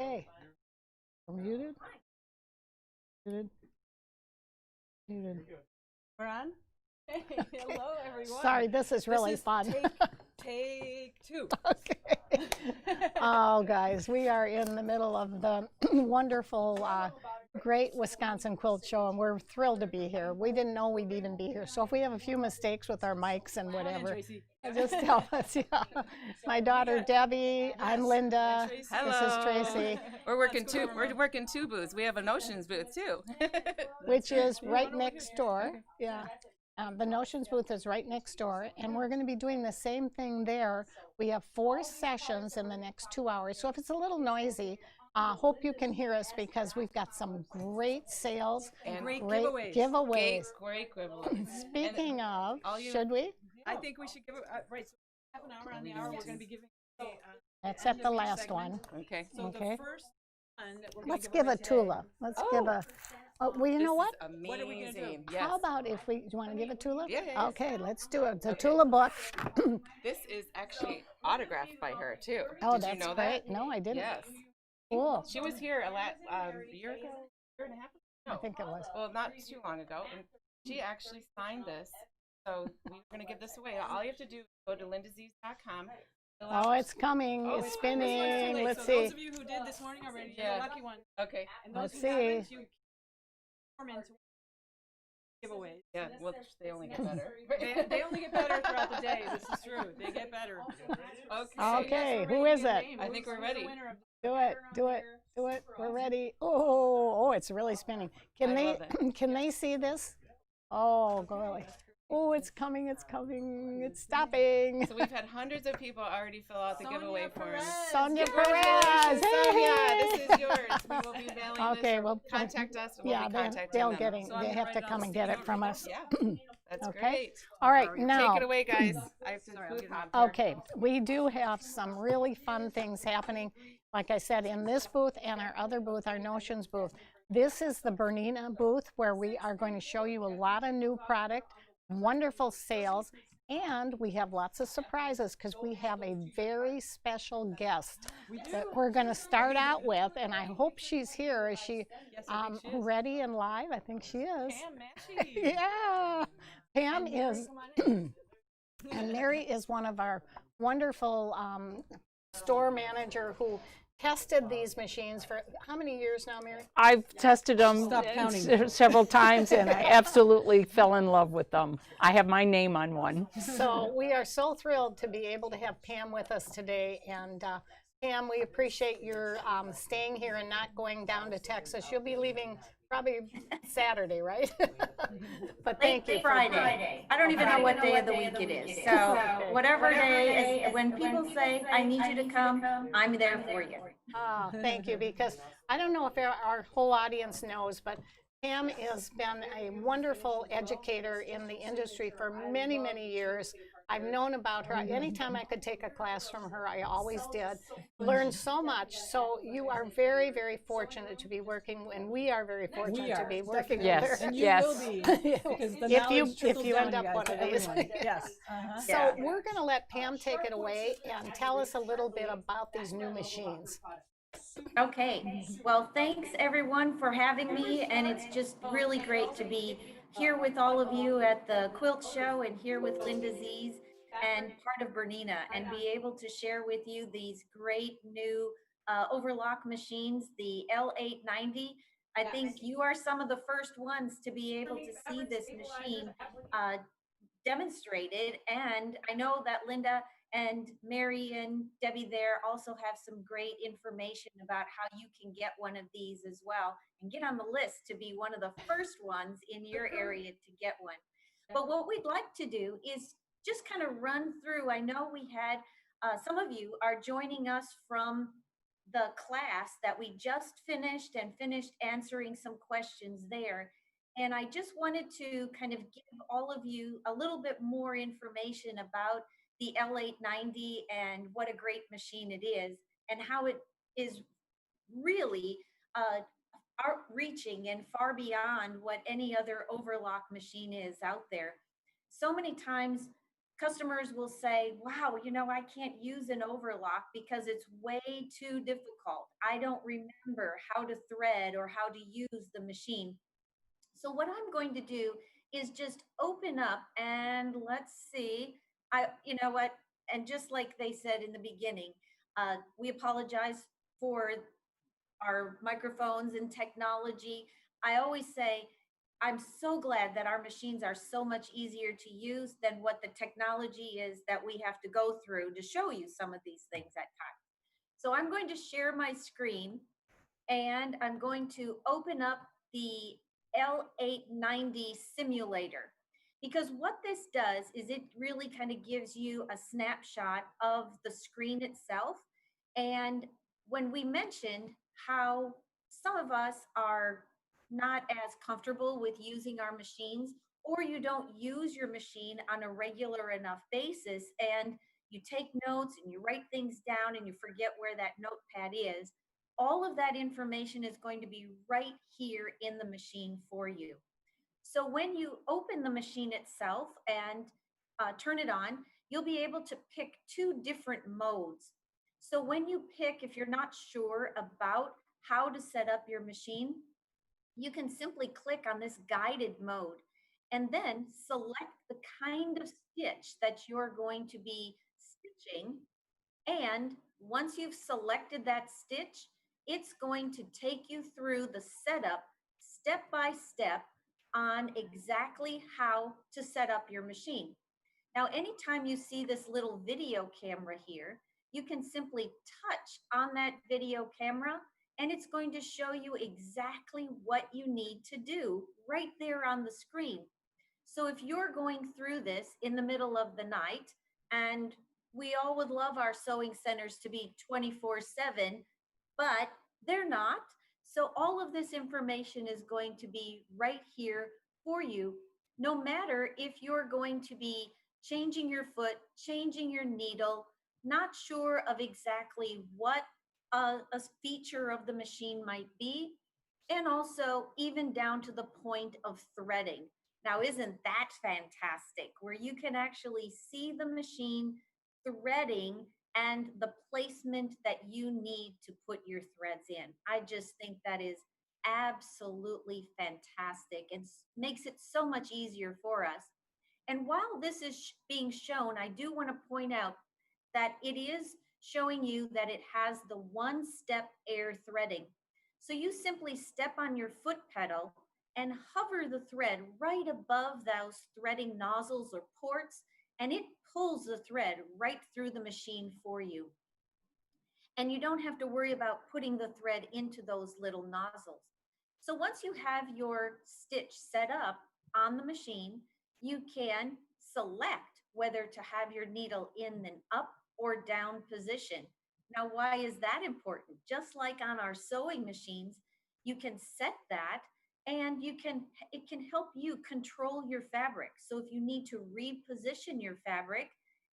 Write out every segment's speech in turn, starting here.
Okay, we're muted. Muted. Muted. We're on? Hey, hello everyone. Sorry, this is really fun. Take two. Okay. Oh, guys, we are in the middle of the wonderful, great Wisconsin Quilt Show, and we're thrilled to be here. We didn't know we'd even be here, so if we have a few mistakes with our mics and whatever, just tell us. Yeah. My daughter Debbie, I'm Linda. Hello. This is Tracy. We're working two booths. We have a Notions booth too. Which is right next door. Yeah. The Notions booth is right next door, and we're going to be doing the same thing there. We have 4 sessions in the next 2 hours, so if it's a little noisy, hope you can hear us because we've got some great sales And great giveaways. giveaways. Great giveaways. Speaking of, should we? I think we should give it, right, so half an hour on the hour, we're going to be giving That's at the last one. Okay. So Okay. the first one that we're going Let's to give away a today- Tula. Let's give a. Oh, well, you know what? Amazing. What are we gonna do? Yes. How about if we? Do you want to give a Tula? Yes. Okay, let's do it. The Tula book. This is actually autographed by her too. Oh, Did that's you know great. that? No, I didn't. Yes. Cool. She was here a year ago, year and a half ago. No. I think it was. Well, not too long ago, and she actually signed this. So we're gonna give this away. All you have to do is go to lindazies.com. Oh, it's coming. Oh, It's this This one's too spinning. late. Let's So see. those of you who did this morning already, you're Yeah. the lucky one. Okay. And those Let's who see. haven't, you form into giveaways. Yeah. Well, they only get better. They only get better throughout the day. This is true. They get better. Okay. Okay, who is it? I think we're ready. Do it. Do it. Do it. We're ready. Oh, it's really spinning. Can I they? love Can they see this? Oh, girly. Oh, it's coming. It's coming. It's stopping. So we've had hundreds of people already fill out the Sonia giveaway form. Perez. Sonia Congratulations, Perez. Sonia. Hey. This is yours. We will be mailing Okay, this. well, Contact us. And we'll Yeah, be contacting they'll them. getting. So I'm They gonna have write to it on come the and get sticky it from note us. Yeah, that's Okay. great. All right, Take it now. away, guys. I have to Sorry, I'll food get it. hop here. Okay, we do have some really fun things happening. Like I said, in this booth and our other booth, our Notions booth. This is the Bernina booth where we are going to show you a lot of new product, wonderful sales, and we have lots of surprises because we have a very special guest that we're going to start out with, and I hope she's here. Is she Yes, I think she is. ready and live? I think she is. Pam Massey. Yeah, Pam And Mary, is. come on in. And Mary is one of our wonderful store manager who tested these machines for how many years now, Mary? I've tested them Stop counting. several times, and I absolutely fell in love with them. I have my name on one. So we are so thrilled to be able to have Pam with us today. And Pam, we appreciate your staying here and not going down to Texas. You'll be leaving probably Saturday, right? But thank you. Late Friday. I don't even know what day of the week it is. So whatever day is, when people say, I need you to come, I'm there for you. Thank you, because I don't know if our whole audience knows, but Pam has been a wonderful educator in the industry for many, many years. I've known about her. Anytime I could take a class from her, I always did. Learned so much. So you are very, very fortunate to be working, and we are very fortunate to be working with Yes. her. And you Yes. will be. Because the If you- knowledge trickles if you down, end up guys, one to of these. everyone. Yes. So we're going to let Pam take it away and tell us a little bit about these new machines. Okay. Well, thanks everyone for having me. And it's just really great to be here with all of you at the Quilt Show and here with Linda Z's and part of Bernina and be able to share with you these great new overlock machines, the L890. I think you are some of the first ones to be able to see this machine demonstrated. And I know that Linda and Mary and Debbie there also have some great information about how you can get one of these as well and get on the list to be one of the first ones in your area to get one. But what we'd like to do is just kind of run through. I know we had some of you are joining us from the class that we just finished and finished answering some questions there. And I just wanted to kind of give all of you a little bit more information about the L890 and what a great machine it is and how it is really outreaching and far beyond what any other overlock machine is out there. So many times customers will say, wow, you know, I can't use an overlock because it's way too difficult. I don't remember how to thread or how to use the machine. So what I'm going to do is just open up and let's see. You know what? And just like they said in the beginning, we apologize for our microphones and technology. I always say, I'm so glad that our machines are so much easier to use than what the technology is that we have to go through to show you some of these things at times. So I'm going to share my screen and I'm going to open up the L890 simulator, because what this does is it really kind of gives you a snapshot of the screen itself. And when we mentioned how some of us are not as comfortable with using our machines, or you don't use your machine on a regular enough basis, and you take notes and you write things down and you forget where that notepad is, all of that information is going to be right here in the machine for you. So when you open the machine itself and turn it on, you'll be able to pick two different modes. So when you pick, if you're not sure about how to set up your machine, you can simply click on this guided mode and then select the kind of stitch that you're going to be stitching. And once you've selected that stitch, it's going to take you through the setup step by step on exactly how to set up your machine. Now, anytime you see this little video camera here, you can simply touch on that video camera and it's going to show you exactly what you need to do right there on the screen. So if you're going through this in the middle of the night, and we all would love our sewing centers to be 24/7, but they're not. So all of this information is going to be right here for you, no matter if you're going to be changing your foot, changing your needle, not sure of exactly what a feature of the machine might be, and also even down to the point of threading. Now, isn't that fantastic? Where you can actually see the machine threading and the placement that you need to put your threads in. I just think that is absolutely fantastic and makes it so much easier for us. And while this is being shown, I do want to point out that it is showing you that it has the one-step air threading. So you simply step on your foot pedal and hover the thread right above those threading nozzles or ports, and it pulls the thread right through the machine for you. And you don't have to worry about putting the thread into those little nozzles. So once you have your stitch set up on the machine, you can select whether to have your needle in an up or down position. Now, why is that important? Just like on our sewing machines, you can set that and it can help you control your fabric. So if you need to reposition your fabric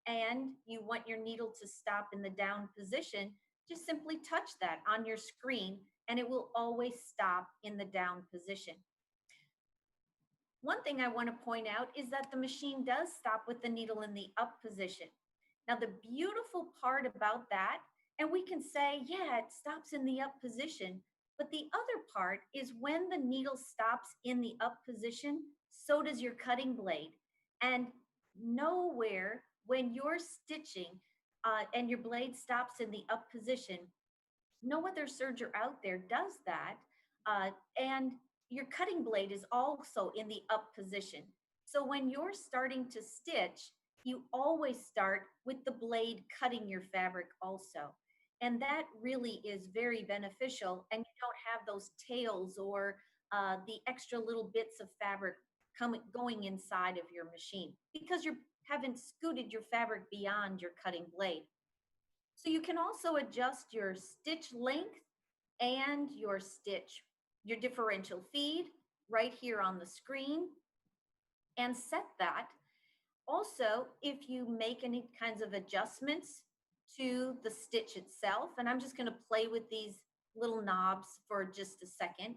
and you want your needle to stop in the down position, just simply touch that on your screen and it will always stop in the down position. One thing I want to point out is that the machine does stop with the needle in the up position. Now, the beautiful part about that, and we can say, yeah, it stops in the up position, but the other part is when the needle stops in the up position, so does your cutting blade. And nowhere when you're stitching and your blade stops in the up position, no other serger out there does that. And your cutting blade is also in the up position. So when you're starting to stitch, you always start with the blade cutting your fabric also. And that really is very beneficial. And you don't have those tails or the extra little bits of fabric going inside of your machine because you haven't scooted your fabric beyond your cutting blade. So you can also adjust your stitch length and your differential feed right here on the screen and set that. Also, if you make any kinds of adjustments to the stitch itself, and I'm just going to play with these little knobs for just a second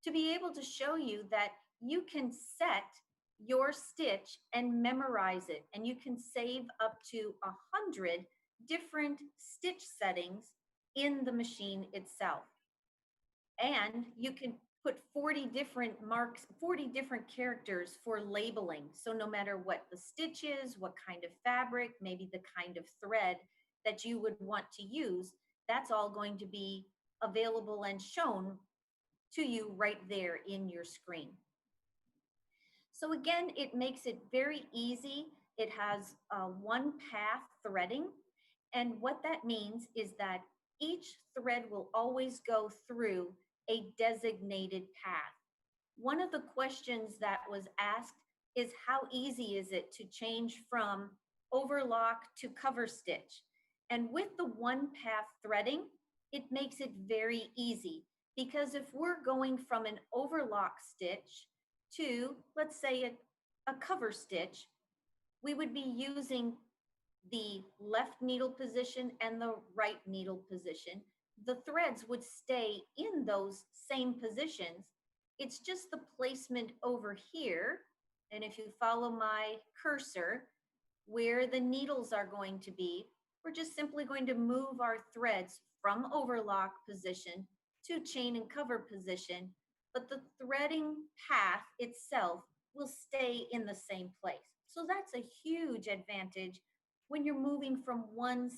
to be able to show you that you can set your stitch and memorize it. And you can save up to 100 different stitch settings in the machine itself. And you can put 40 different marks, 40 different characters for labeling. So no matter what the stitch is, what kind of fabric, maybe the kind of thread that you would want to use, that's all going to be available and shown to you right there in your screen. So again, it makes it very easy. It has one path threading. And what that means is that each thread will always go through a designated path. One of the questions that was asked is how easy is it to change from overlock to cover stitch? And with the one path threading, it makes it very easy, because if we're going from an overlock stitch to, let's say, a cover stitch, we would be using the left needle position and the right needle position. The threads would stay in those same positions. It's just the placement over here. And if you follow my cursor, where the needles are going to be, we're just simply going to move our threads from overlock position to chain and cover position, but the threading path itself will stay in the same place. So that's a huge advantage when you're moving from one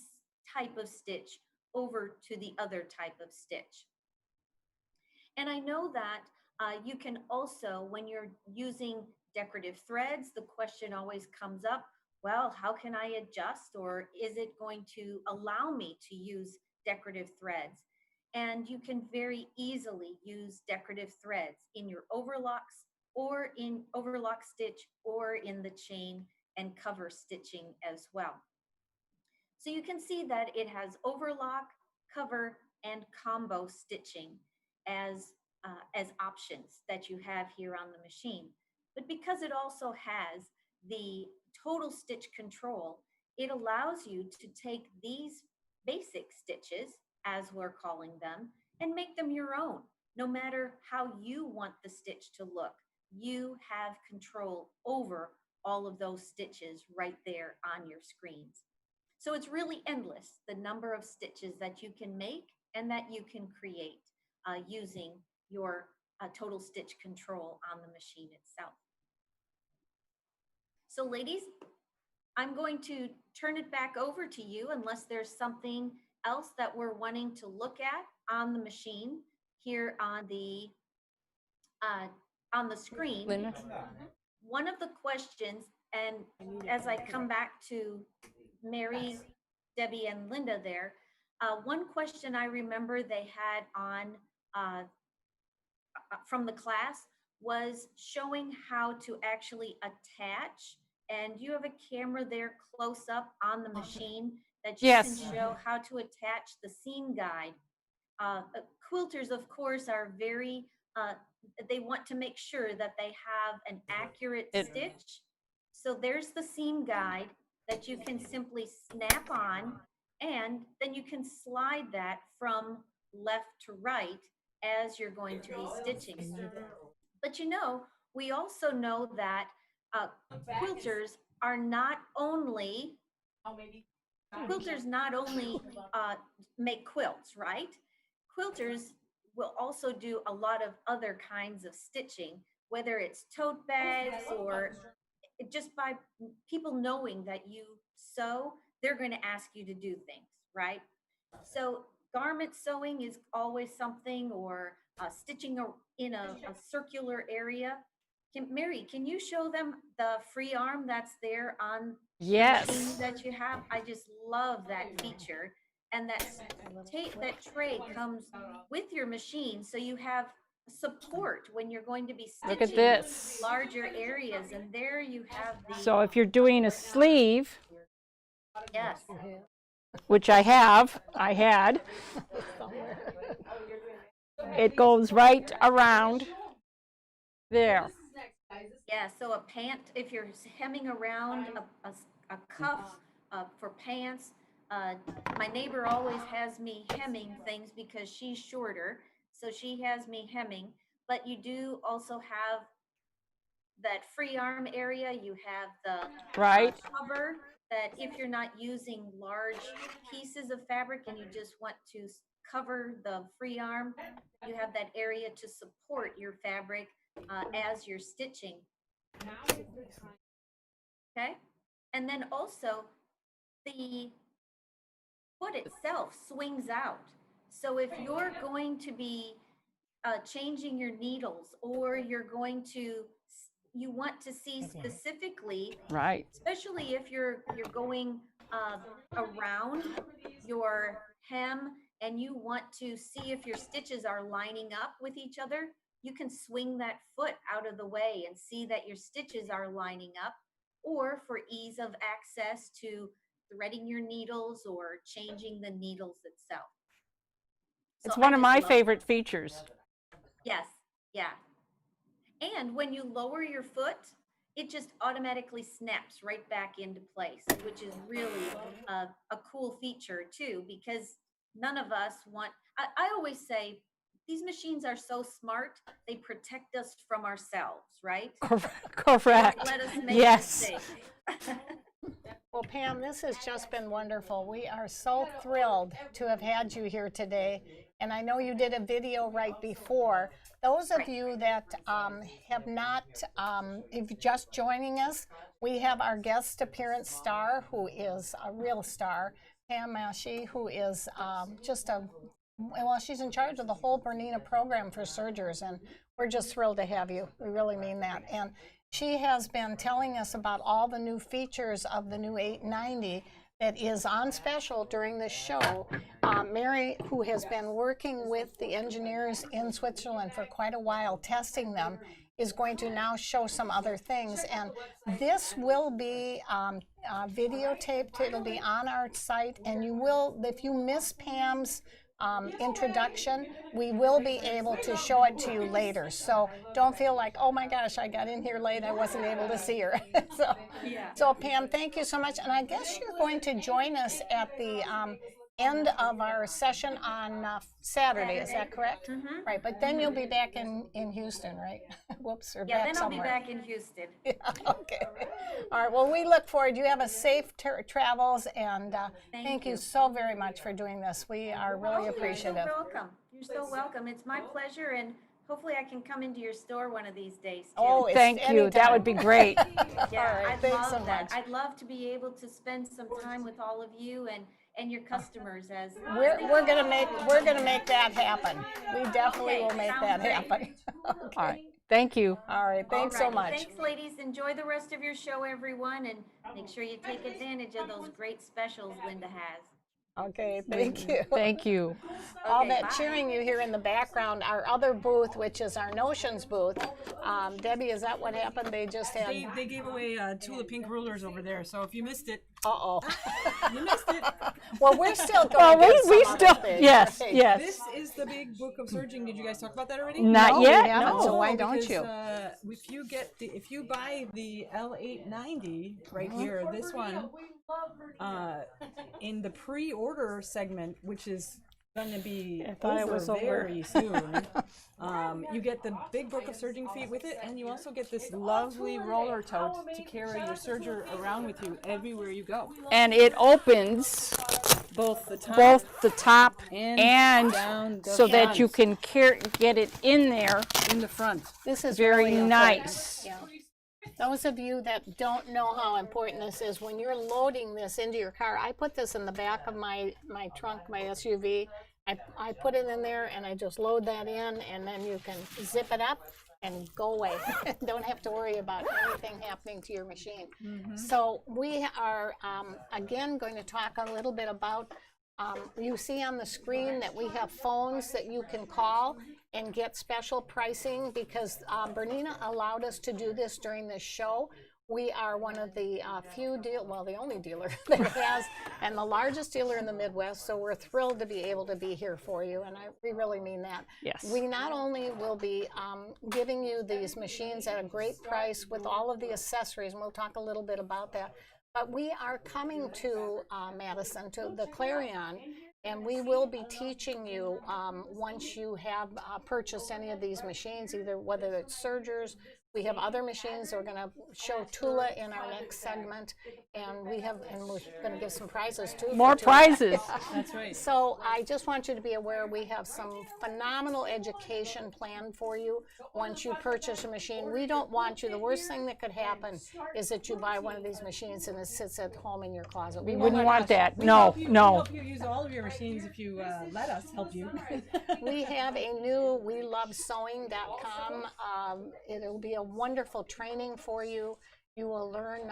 type of stitch over to the other type of stitch. And I know that you can also, when you're using decorative threads, the question always comes up, well, how can I adjust, or is it going to allow me to use decorative threads? And you can very easily use decorative threads in your overlocks, or in overlock stitch, or in the chain and cover stitching as well. So you can see that it has overlock, cover, and combo stitching as options that you have here on the machine. But because it also has the total stitch control, it allows you to take these basic stitches, as we're calling them, and make them your own. No matter how you want the stitch to look, you have control over all of those stitches right there on your screens. So it's really endless, the number of stitches that you can make and that you can create using your total stitch control on the machine itself. So ladies, I'm going to turn it back over to you unless there's something else that we're wanting to look at on the machine here on the screen. Linda? One of the questions, and as I come back to Mary, Debbie, and Linda there, one question I remember they had on from the class was showing how to actually attach. And you have a camera there close up on the machine that you Yes. can show how to attach the seam guide. Quilters, of course, are very, they want to make sure that they have an accurate stitch. So there's the seam guide that you can simply snap on, and then you can slide that from left to right as you're going to be stitching. But you know, we also know that quilters are not only make quilts, right? Quilters will also do a lot of other kinds of stitching, whether it's tote bags or just by people knowing that you sew, they're going to ask you to do things, right? So garment sewing is always something, or stitching in a circular area. Mary, can you show them the free arm that's there on the machine that you have? I just love that feature. And that tray comes with your machine, so you have support when you're going to be stitching Look at this. larger areas. And there you have the So if you're doing a sleeve, yes. which I had, it goes right around there. Yeah, so a pant, if you're hemming around a cuff for pants, my neighbor always has me hemming things because she's shorter, so she has me hemming. But you do also have that free arm area, you have the Right. cover that if you're not using large pieces of fabric and you just want to cover the free arm, you have that area to support your fabric as you're stitching. Okay, and then also the foot itself swings out. So if you're going to be changing your needles, or you're going to, you want to see specifically, Right. especially if you're going around your hem and you want to see if your stitches are lining up with each other, you can swing that foot out of the way and see that your stitches are lining up, or for ease of access to threading your needles or changing the needles itself. It's So one I of just my love favorite that. features. Yes, yeah. And when you lower your foot, it just automatically snaps right back into place, which is really a cool feature too, because none of us want, I always say, these machines are so smart, they protect us from ourselves, right? Correct. Let us make Yes. mistakes. Well, Pam, this has just been wonderful. We are so thrilled to have had you here today. And I know you did a video right before. Those of you that have not, if you're just joining us, we have our guest appearance star, who is a real star, Pam Mashi, who is just a, well, she's in charge of the whole Bernina program for sergers, and we're just thrilled to have you. We really mean that. And she has been telling us about all the new features of the new 890 that is on special during this show. Mary, who has been working with the engineers in Switzerland for quite a while, testing them, is going to now show some other things. And this will be videotaped. It'll be on our site, and you will, if you miss Pam's introduction, we will be able to show it to you later. So don't feel like, oh my gosh, I got in here late, I wasn't able to see her. So Pam, thank you so much. And I guess you're going to join us at the end of our session on Saturday, is that correct? Mm-hmm. Right, but then you'll be back in Houston, right? Whoops, or Yeah, back then I'll somewhere. be back in Houston. Yeah, okay. All right, well, we look forward. You have a safe travels, and thank you so very much for doing this. We are really appreciative. You're so welcome. You're so welcome. It's my pleasure, and hopefully I can come into your store one of these days too. Oh, it's Thank you. That anytime. would be great. Yeah, All right, I'd thanks love so that. much. I'd love to be able to spend some time with all of you and your customers as We're gonna make that happen. We definitely Okay, will make sounds that great. happen. All right. Thank you. All right, thanks so Alrighty. much. Thanks, ladies. Enjoy the rest of your show, everyone, and make sure you take advantage of those great specials Linda has. Okay, thank you. Thank you. All Okay, that bye. cheering you hear in the background, our other booth, which is our Notions booth. Debbie, is that what happened? They just had. They gave away Tula Pink rulers over there, so if you missed it, Uh-oh. you missed it. Well, we're still Well, going to get we some still, other things. yes, Right. yes. This is the big book of serging. Did you guys talk about that already? Not No, we yet. haven't, No. so why don't because, you? if you buy the L890 right here, this one, in the pre-order segment, which is going to be thought it was over. very soon, you get the big book of serging feet with it, and you also get this lovely roller tote to carry your serger around with you everywhere you go. And it opens Both the top, both the top and and down the so that you front. can get it in there. in the front. This is Very really important. nice. Yeah. Those of you that don't know how important this is, when you're loading this into your car, I put this in the back of my trunk, my SUV. I put it in there and I just load that in, and then you can zip it up and go away. Don't have to worry about anything happening to your machine. So we are, again, going to talk a little bit about, you see on the screen that we have phones that you can call and get special pricing, because Bernina allowed us to do this during this show. We are one of the the only dealer that has, and the largest dealer in the Midwest, so we're thrilled to be able to be here for you, and we really mean that. Yes. We not only will be giving you these machines at a great price with all of the accessories, and we'll talk a little bit about that, but we are coming to Madison, to the Clarion, and we will be teaching you once you have purchased any of these machines, either whether it's sergers, We have other machines. We're going to show Tula in our next segment, and we're going to give some prizes too. More for Tula. prizes. That's right. So I just want you to be aware we have some phenomenal education planned for you once you purchase a machine. We don't want you, the worst thing that could happen is that you buy one of these machines and it sits at home in your closet. We wouldn't want that. No, We no. help you use all of your machines if you let us help you. We have a new welovesewing.com. It'll be a wonderful training for you. You will learn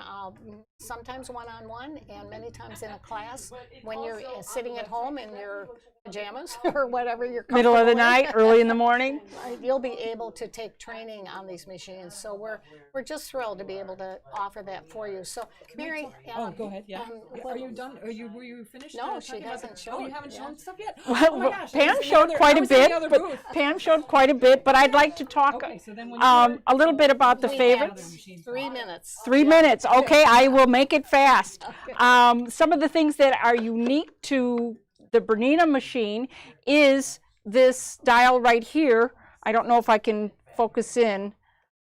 sometimes one-on-one and many times in a class when you're sitting at home in your pajamas or whatever you're Middle of the comfortable in. night, early in the morning. You'll be able to take training on these machines. So we're just thrilled to be able to offer that for you. So Mary, Oh, go ahead. Yeah. what- Are you done? Were you finished? No, she talking about hasn't Oh, you shown haven't yet. shown stuff yet. Well, Oh my gosh, I Pam was in the showed other- quite I a was in the bit, other but booth. Pam showed quite a bit, but I'd like to talk Okay, so then when you're a little bit about the we favorites. have 3 minutes. 3 minutes. Okay, I will make it fast. Some of the things that are unique to the Bernina machine is this dial right here. I don't know if I can focus in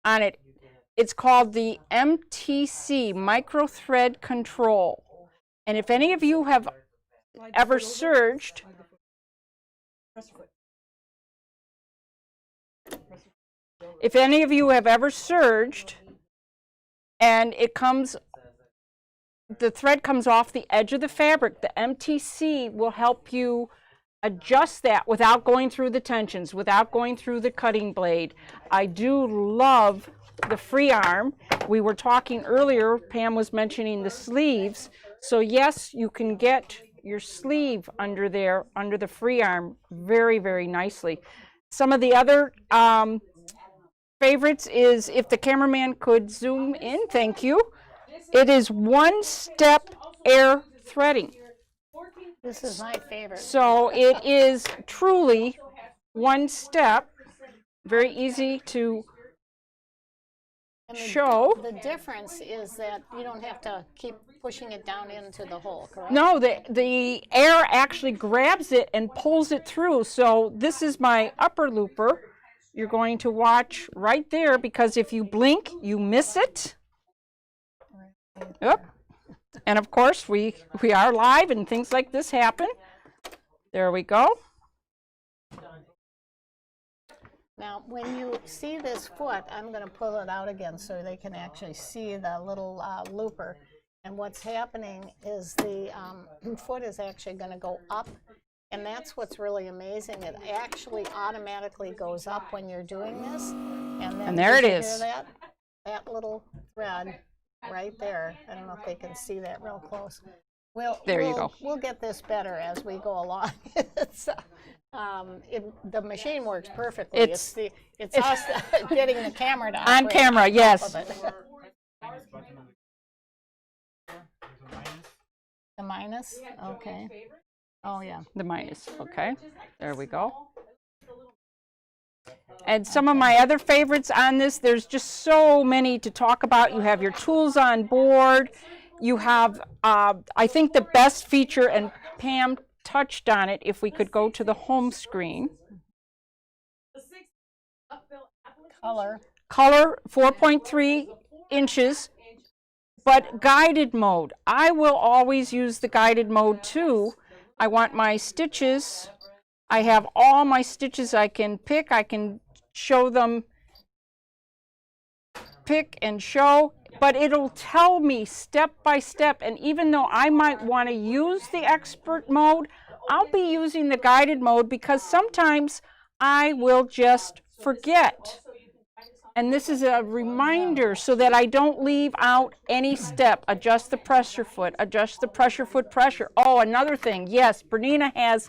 on it. It's called the MTC, Micro Thread Control. And if any of you have ever surged, if any of you have ever surged and the thread comes off the edge of the fabric, the MTC will help you adjust that without going through the tensions, without going through the cutting blade. I do love the free arm. We were talking earlier, Pam was mentioning the sleeves. So yes, you can get your sleeve under there, under the free arm, very, very nicely. Some of the other favorites is, if the cameraman could zoom in, thank you. It is one-step air threading. This is my favorite. So it is truly one step, very easy to And show. The difference is that you don't have to keep pushing it down into the hole, correct? No, the air actually grabs it and pulls it through. So this is my upper looper. You're going to watch right there, because if you blink, you miss it. Yep. And of course, we are live and things like this happen. There we go. Now, when you see this foot, I'm going to pull it out again so they can actually see the little looper. And what's happening is the foot is actually going to go up. And that's what's really amazing. It actually automatically goes up when you're doing this. And there it did you is. hear that little thread right there. I don't know if they can see that real close. There you go. We'll get this better as we go along. The machine works perfectly. It's us getting the camera to On operate camera, top yes. of it. The minus? Okay. Oh, yeah. The minus, okay. There we go. And some of my other favorites on this, there's just so many to talk about. You have your tools on board. You have, I think the best feature, and Pam touched on it, if we could go to the home screen. Color. Color, 4.3 inches, but guided mode. I will always use the guided mode too. I want my stitches. I have all my stitches I can pick. I can show them, pick and show, but it'll tell me step by step. And even though I might want to use the expert mode, I'll be using the guided mode because sometimes I will just forget. And this is a reminder so that I don't leave out any step. Adjust the pressure foot, adjust the pressure foot pressure. Oh, another thing, yes, Bernina has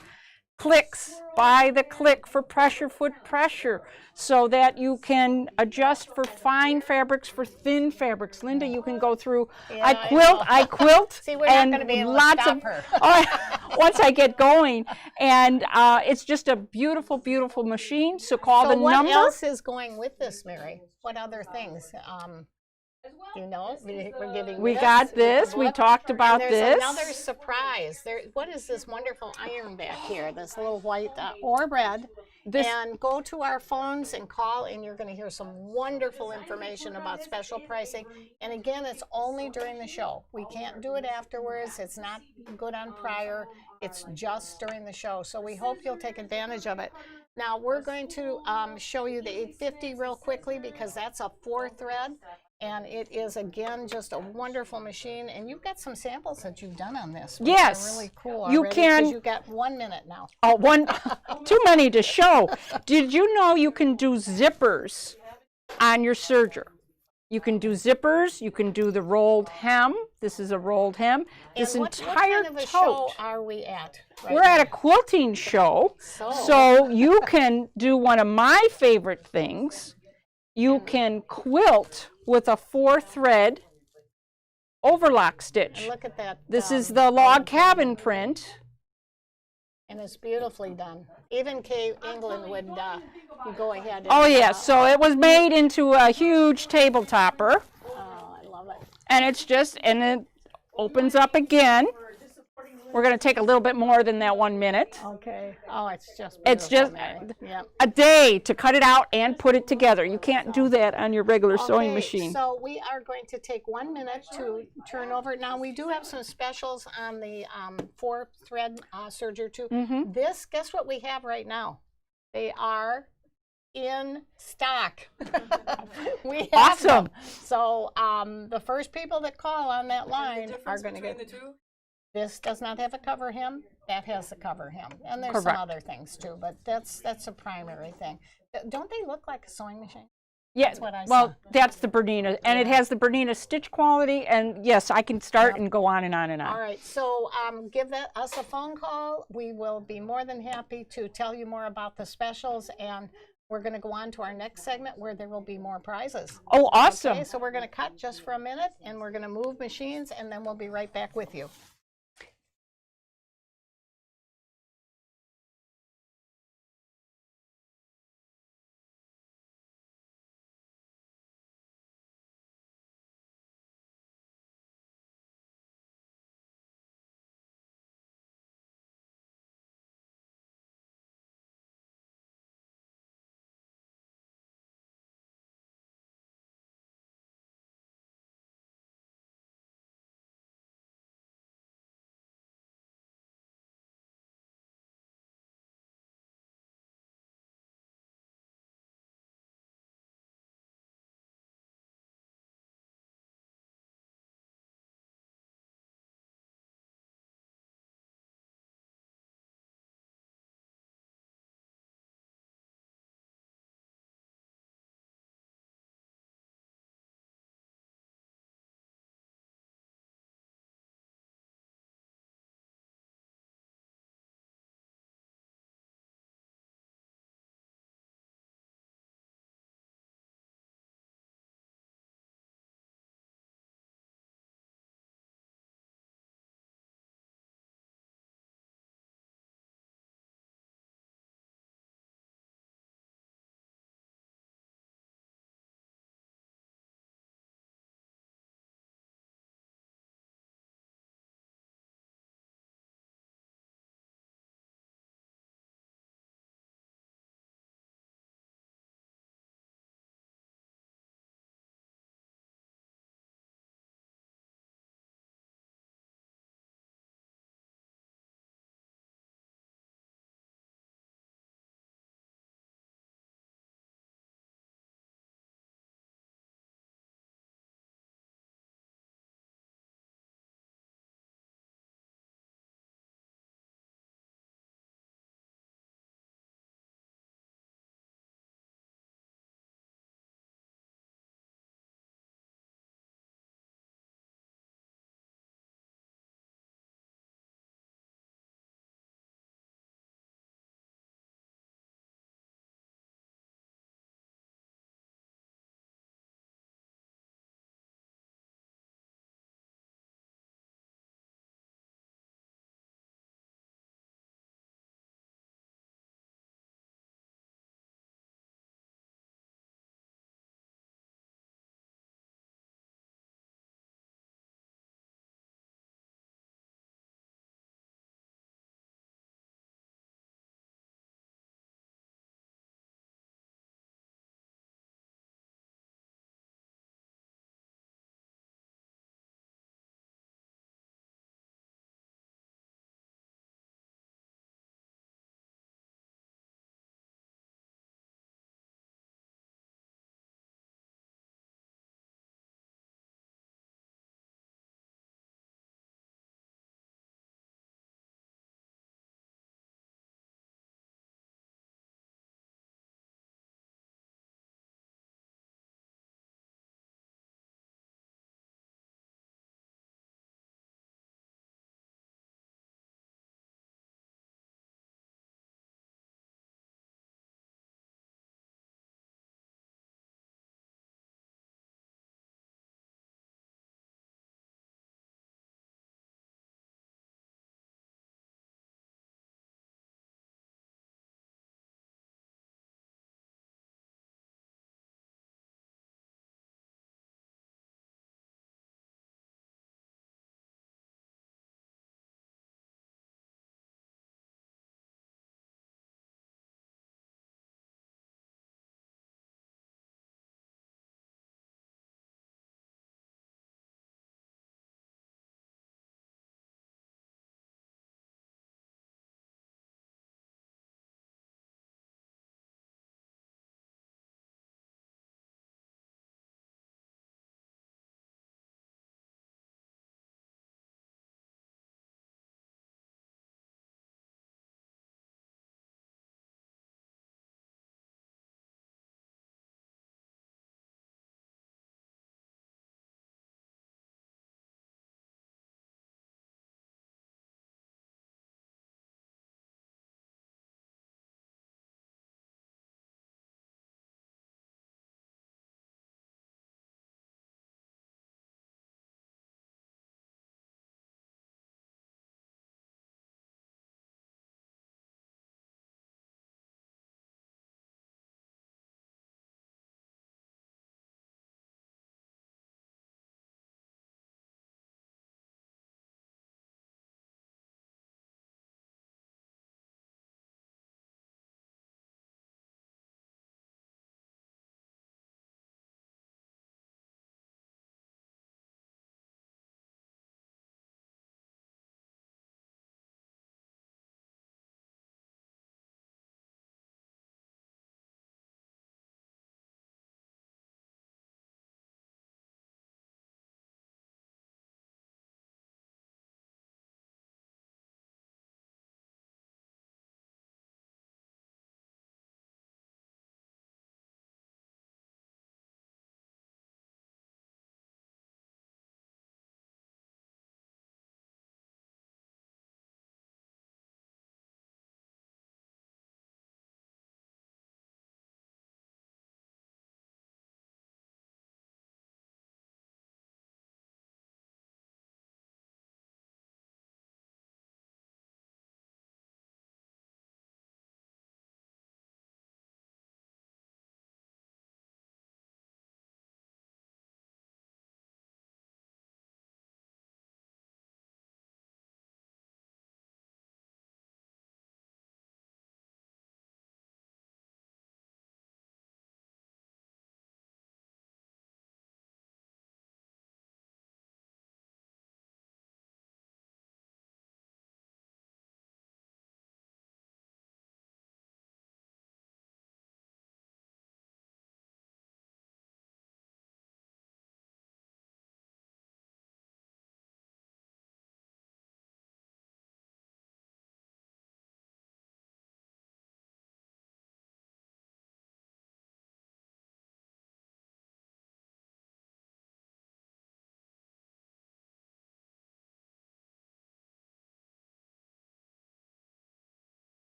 clicks by the click for pressure foot pressure so that you can adjust for fine fabrics, for thin fabrics. Linda, you can go through, Yeah, I quilt, See, we're not and going to be able to lots stop of, her. once I get going. And it's just a beautiful, beautiful machine. So call So the what number. else is going with this, Mary? What other things? You know, we're giving We this got with the this. We book. talked about And there's another this. surprise. What is this wonderful iron back here? This little white or red. This- And go to our phones and call, and you're going to hear some wonderful information about special pricing. And again, it's only during the show. We can't do it afterwards. It's not good on prior. It's just during the show. So we hope you'll take advantage of it. Now we're going to show you the 850 real quickly because that's a 4-thread. And it is, again, just a wonderful machine. And you've got some samples that you've done on this. Which Yes. are really cool You already, can- 'cause you've got 1 minute now. Oh, too many to show. Did you know you can do zippers on your serger? You can do zippers. You can do the rolled hem. This is a rolled hem. This And what entire kind of a show tote. are we at? Right We're at now? a quilting show, So- so you can do one of my favorite things. You can quilt with a 4-thread overlock stitch. And look at that. This is the log cabin print. And it's beautifully done. Even Kay England would go ahead and... Oh yeah, so it was made into a huge table topper, Oh, I love it. and it opens up again. We're going to take a little bit more than that 1 minute. Okay. Oh, it's just It's beautiful, just Mary. Yep. a day to cut it out and put it together. You can't do that on your regular sewing Okay, machine. So we are going to take 1 minute to turn over. Now we do have some specials on the 4-thread serger too. Mm-hmm. This, guess what we have right now? They are in stock. We have Awesome. them. So the first people that call on that line are going to get. the two? This does not have a cover hem. That has a cover hem, and there's Correct. some other things too. But that's a primary thing. Don't they look like a sewing machine? Yeah, That's what I well, saw. that's the Bernina, and it has the Bernina stitch quality, and yes, I can start Yep. and go on and on and on. All right, so give us a phone call. We will be more than happy to tell you more about the specials, and we're going to go on to our next segment where there will be more prizes. Oh, awesome. Okay, so we're going to cut just for a minute, and we're going to move machines, and then we'll be right back with you.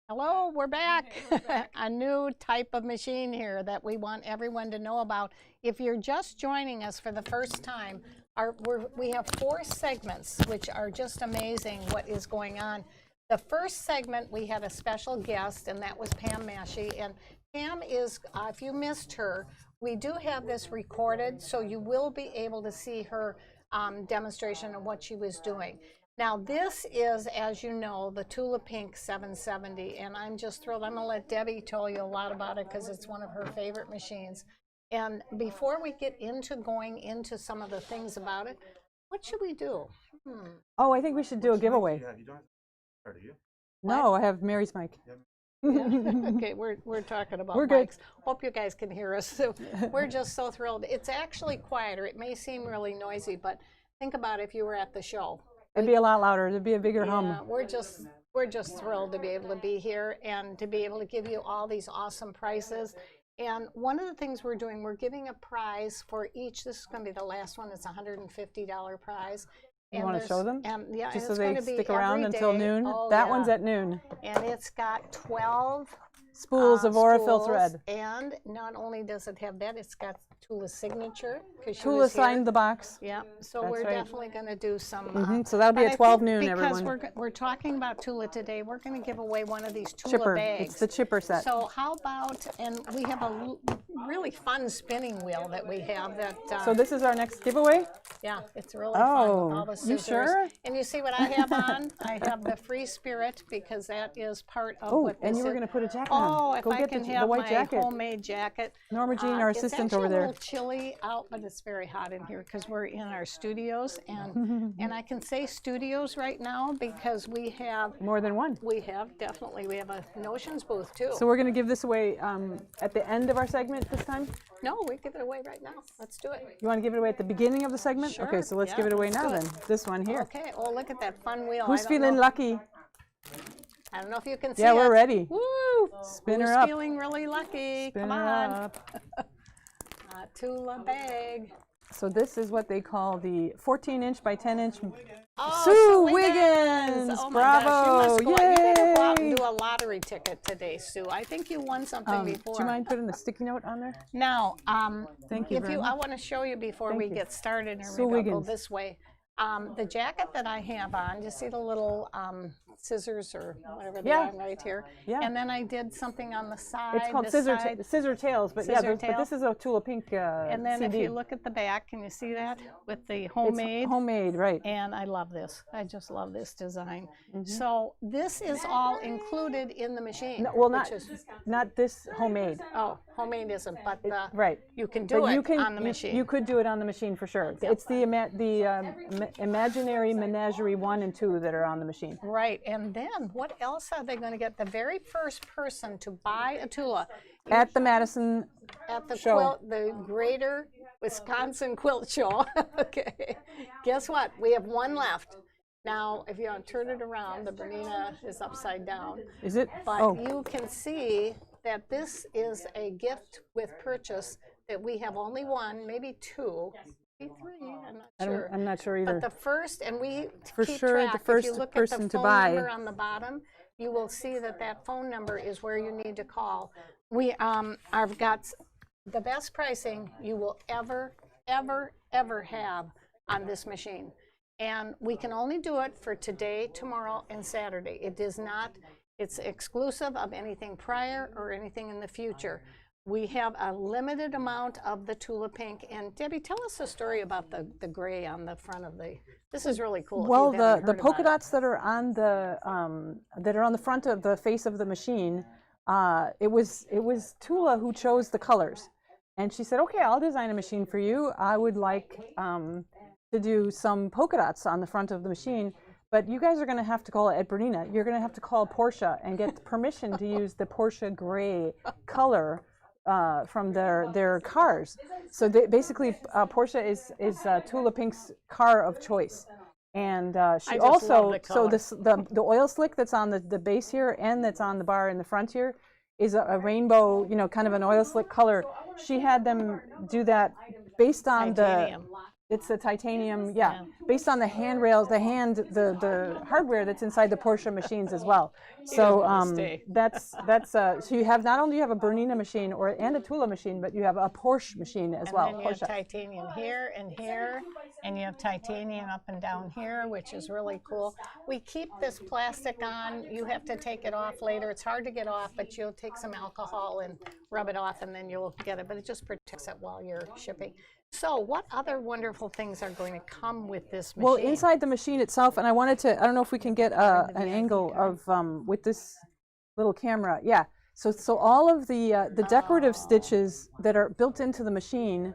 Hello, we're back. A new type of machine here that we want everyone to know about. If you're just joining us for the first time, we have 4 segments, which are just amazing what is going on. The first segment, we had a special guest, and that was Pam Machine. And Pam is, if you missed her, we do have this recorded, so you will be able to see her demonstration of what she was doing. Now this is, as you know, the Tula Pink 770, and I'm just thrilled. I'm going to let Debbie tell you a lot about it because it's one of her favorite machines. And before we get into going into some of the things about it, what should we do? Oh, I think we should do a giveaway. Yeah, you don't have to start, do you? No, I have Mary's mic. Okay, we're talking about We're good. mics. Hope you guys can hear us. So we're just so thrilled. It's actually quieter. It may seem really noisy, but think about if you were at the show. It'd be a lot louder. It'd be a bigger hum. Yeah, we're just thrilled to be able to be here and to be able to give you all these awesome prices. And one of the things we're doing, we're giving a prize for each. This is going to be the last one. It's a $150 prize. You want to show them? Yeah, just and so it's they gonna be stick around every until day. noon. Oh, That yeah. one's at noon. And it's got 12 Spools of Aurifil spools, thread. And not only does it have that, it's got Tula's signature. Tula signed the box. Yeah, so That's we're right. definitely going to do some. So that'll be but at I 12 think noon, because everyone. we're talking about Tula today, we're going to give away one of these Tula Chipper. bags. It's the chipper set. So how about, and we have a really fun spinning wheel that we have that. So this is our next giveaway? Yeah, it's really fun with all the you scissors. sure? And you see what I have on? I have the free spirit because that is part of Oh, what this and you were is. going to put a jacket Oh, on. if Go I get can the have white my jacket. homemade jacket. Norma Jean, our assistant over It's there. actually a little chilly out, but it's very hot in here because we're in our studios. And I can say studios right now because we have More than one. we have a Notions booth too. So we're going to give this away at the end of our segment this time? No, we give it away right now. Let's do it. You want to give it away at the beginning of the segment? Sure, Okay, so let's yeah, give it away let's now do it. then. This one here. Okay. Oh, look at that fun wheel. Who's I don't feeling know- lucky? I don't know if you can see Yeah, it. we're ready. Woo! Spin Who's her up. feeling really lucky? Spin Come her on. up. Tula bag. So this is what they call the 14-inch by 10-inch. Oh, Sue Wiggins! Wiggins! Oh my Bravo! gosh, you better go out and Yay! do a lottery ticket today, Sue. I think you won something before. Do you mind putting a sticky note on there? Now, Thank you if very you, much. I want to show you before we you. get started, or Sue maybe I'll go Wiggins. this way. The jacket that I have on, you see the little scissors or whatever they Yeah. are right here? Yeah. And then I did something on the side. It's called this scissor, side. scissor tails, but yeah, Scissor but tail. this is a Tula Pink And then if CD. you look at the back, can you see that with the It's homemade? homemade, right. And I love this. I just love this design. Mm-hmm. So this is all included in the machine. No, well, which not this homemade. Oh, homemade isn't, but Right. you can do But it you can, on the machine. You could do it on the machine for sure. It's the Imaginary Menagerie 1 and 2 that are on the machine. Right, and then what else are they going to get? The very first person to buy a Tula At the Madison at the show. the Greater Wisconsin Quilt Show. Okay, guess what? We have one left. Now, if you turn it around, the Bernina is upside down. Is it? But Oh, you can see that this is a gift with purchase that we have only one, maybe two, maybe three, I'm not sure. I'm not sure either. But the first, and we For keep sure, the track, first if you look person at to the phone buy. number on the bottom, you will see that that phone number is where you need to call. We I've got the best pricing you will ever have on this machine. And we can only do it for today, tomorrow, and Saturday. It is not, it's exclusive of anything prior or anything in the future. We have a limited amount of the Tula Pink. And Debbie, tell us a story about the gray on the front of the, this is really cool. if well, you haven't the heard polka about it. dots that are on the front of the face of the machine, it was Tula who chose the colors, and she said, "Okay, I'll design a machine for you. I would like to do some polka dots on the front of the machine, but you guys are going to have to call it at Bernina. You're going to have to call Porsche and get permission to use the Porsche gray color." From their cars. So basically, Porsche is Tula Pink's car of choice. And she just love also, the so color. the oil slick that's on the base here and that's on the bar in the front here is a rainbow, kind of an oil slick color. She had them do that based on Titanium. It's a titanium, yeah, based on the handrails, the hardware that's inside the Porsche machines as well. So so you have not only you have a Bernina machine and a Tula machine, but you have a Porsche machine as well. And then you have titanium here and here, and you have titanium up and down here, which is really cool. We keep this plastic on. You have to take it off later. It's hard to get off, but you'll take some alcohol and rub it off, and then you'll get it. But it just protects it while you're shipping. So what other wonderful things are going to come with this machine? Well, inside the machine itself, and I wanted to, I don't know if we can get an angle of, with this little camera. Yeah, so all of the decorative stitches that are built into the machine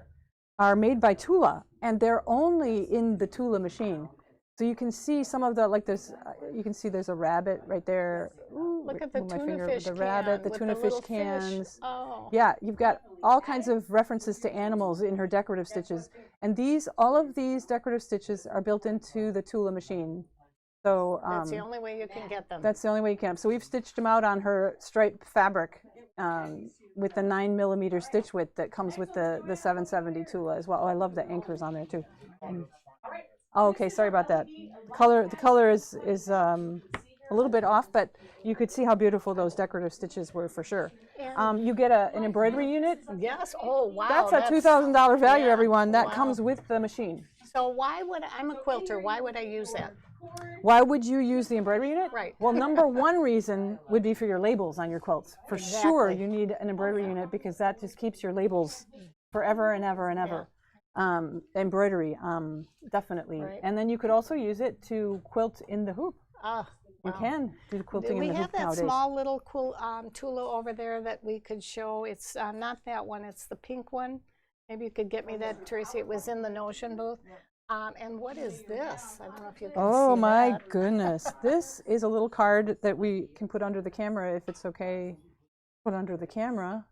are made by Tula, and they're only in the Tula machine. So you can see some of the, like this, you can see there's a rabbit right there. Ooh, look at the tuna fish the rabbit, the can tuna with fish little cans. Oh. Yeah, you've got all kinds of references to animals in her decorative stitches. And all of these decorative stitches are built into the Tula machine. So That's the only way you can get them. that's the only way you can. So we've stitched them out on her striped fabric with the 9mm stitch width that comes with the 770 Tula as well. Oh, I love the anchors on there too. Oh, okay, sorry about that. The color is a little bit off, but you could see how beautiful those decorative stitches were for sure. You get an embroidery unit. Yes. Oh, wow. That's a $2,000 value, yeah. everyone. That Wow. comes with the machine. So why would I'm a quilter? Why would I use that? Why would you use the embroidery unit? Right. Well, number one reason would be for your labels on your quilts. For sure, Exactly. you need an embroidery unit because that just keeps your labels forever and ever and ever. Embroidery, definitely. Right. And then you could also use it to quilt in the hoop. Ah, You can do quilting we in the have hoop that nowadays. small little cool Tula over there that we could show. It's not that one, it's the pink one. Maybe you could get me that, Tracy. It was in the Notion booth. And what is this? I don't know if you can Oh see my that. goodness. This is a little card that we can put under the camera if it's okay. Put under the camera.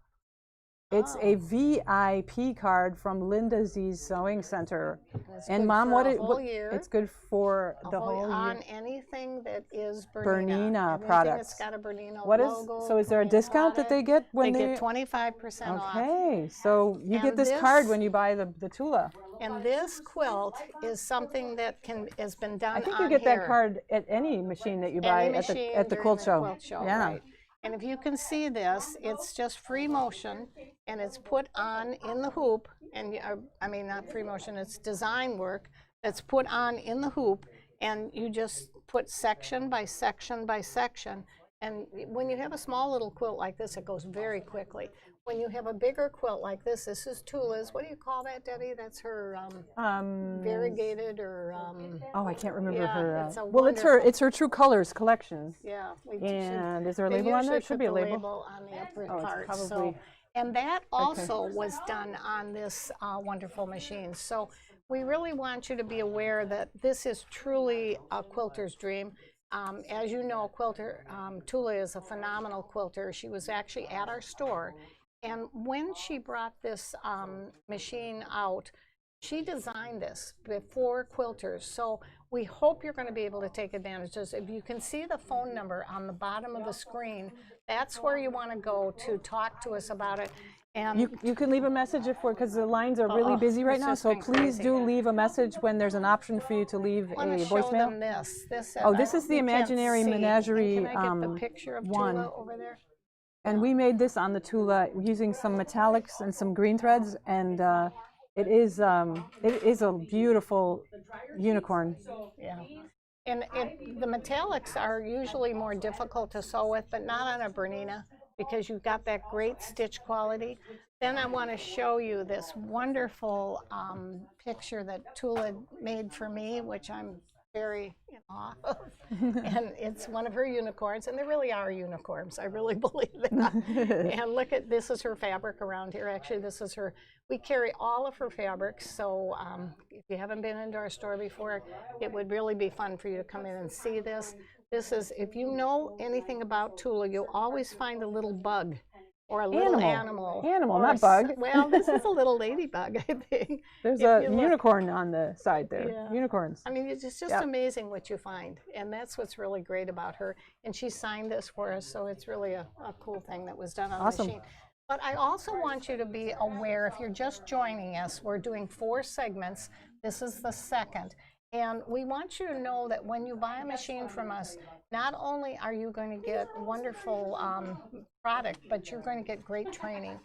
It's a VIP card from Linda Z's Sewing Center. It's And good Mom, for what a it whole year. it's good for the whole on year. anything that is Bernina. Bernina Anything products. that's got a Bernina What is logo. so is there a Bernina discount that they product. get when They get 25% off. Okay, so you get And this card this- when you buy the Tula. And this quilt is something that has been done I think on you get here. that card at any machine that you buy Any at machine the during quilt the show. quilt show, Yeah. right. And if you can see this, it's just free motion, and it's put on in the hoop, and I mean not free motion, it's design work that's put on in the hoop, and you just put section by section by section. And when you have a small little quilt like this, it goes very quickly. When you have a bigger quilt like this is Tula's. What do you call that, Debbie? That's her variegated or Oh, I can't remember yeah, her. it's a Well, it's her True Colors collection. yeah. And is there a They label on usually there? Should put be a the label. on the upper Oh, it's part. probably- So, and that also was done on this wonderful machine. So we really want you to be aware that this is truly a quilter's dream. As you know, Tula is a phenomenal quilter. She was actually at our store. And when she brought this machine out, she designed this before quilters. So we hope you're going to be able to take advantage of this. If you can see the phone number on the bottom of the screen, that's where you want to go to talk to us about it. And You can leave a message because the lines are really busy right it's now. just So been please crazy. do leave a message when there's an option for you to leave a I want to show voicemail. them this. Oh, this is the you can't Imaginary see. Menagerie, And can I get the picture of one. Tula over there? And we made this on the Tula using some metallics and some green threads, and it is a beautiful unicorn. Yeah. And the metallics are usually more difficult to sew with, but not on a Bernina because you've got that great stitch quality. Then I want to show you this wonderful picture that Tula made for me, which I'm very in awe of. And it's one of her unicorns, and they really are unicorns. I really believe that. And look at, this is her fabric around here. Actually, this is her, we carry all of her fabrics, so if you haven't been into our store before, it would really be fun for you to come in and see this. This is, if you know anything about Tula, you'll always find a little bug or a little animal. Animal, or not bug. Well, this is a little ladybug, I think. There's If a you look. unicorn on the side there. Yeah. Unicorns. I mean, it's just Yep. amazing what you find, and that's what's really great about her. And she signed this for us, so it's really a cool thing that was done on Awesome. the machine. But I also want you to be aware, if you're just joining us, we're doing 4 segments. This is the second. And we want you to know that when you buy a machine from us, not only are you going to get wonderful product, but you're going to get great training.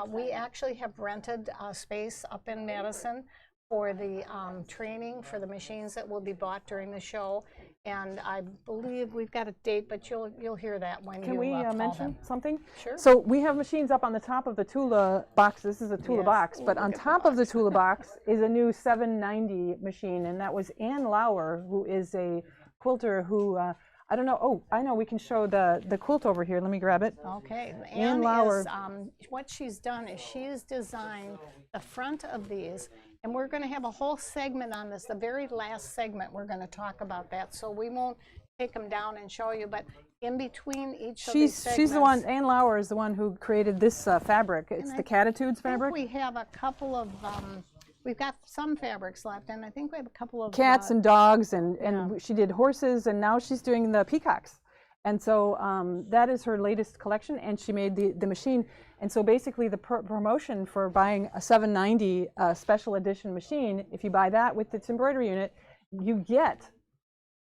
We actually have rented a space up in Madison for the training for the machines that will be bought during the show. And I believe we've got a date, but you'll hear that when Can you we call mention them. something? Sure. So we have machines up on the top of the Tula box. This is a Tula Yes. box, but Look on at the top of the Tula box is a new 790 machine, and that was Ann Lauer, who is a quilter who, I don't know, oh, I know, we can show the quilt over here. Let me grab it. Okay, Ann Ann Lauer. is, what she's done is she's designed the front of these, and we're going to have a whole segment on this. The very last segment, we're going to talk about that, so we won't take them down and show you, but in between each of these segments. She's the one, Ann Lauer is the one who created this fabric. It's the Catitudes fabric. We have a couple of, we've got some fabrics left, and I think we have a couple of Cats and dogs, and she did horses, and now she's doing the peacocks. And so that is her latest collection, and she made the machine. And so basically the promotion for buying a 790 special edition machine, if you buy that with its embroidery unit, you get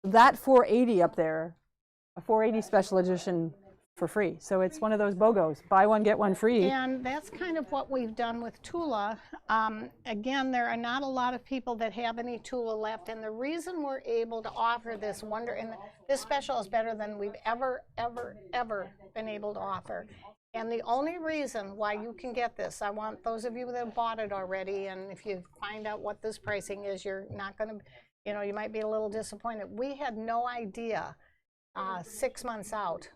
that 480 up there, a 480 special edition for free. So it's one of those BOGOs, buy one, get one free. And that's kind of what we've done with Tula. Again, there are not a lot of people that have any Tula left, and the reason we're able to offer this and this special is better than we've ever been able to offer. And the only reason why you can get this, I want those of you that have bought it already, and if you find out what this pricing is, you're not going to, you might be a little disappointed. We had no idea 6 months out,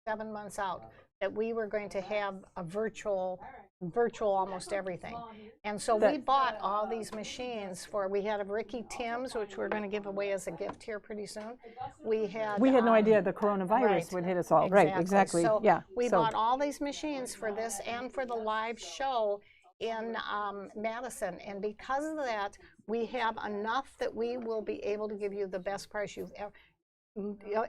7 months out, that we were going to have a virtual almost everything. And so we bought all these machines we had a Ricky Tim's, which we're going to give away as a gift here pretty soon. We had no idea the coronavirus would hit us all. Right, exactly. So yeah. we bought all these machines for this and for the live show in Madison, and because of that, we have enough that we will be able to give you the best price you've ever.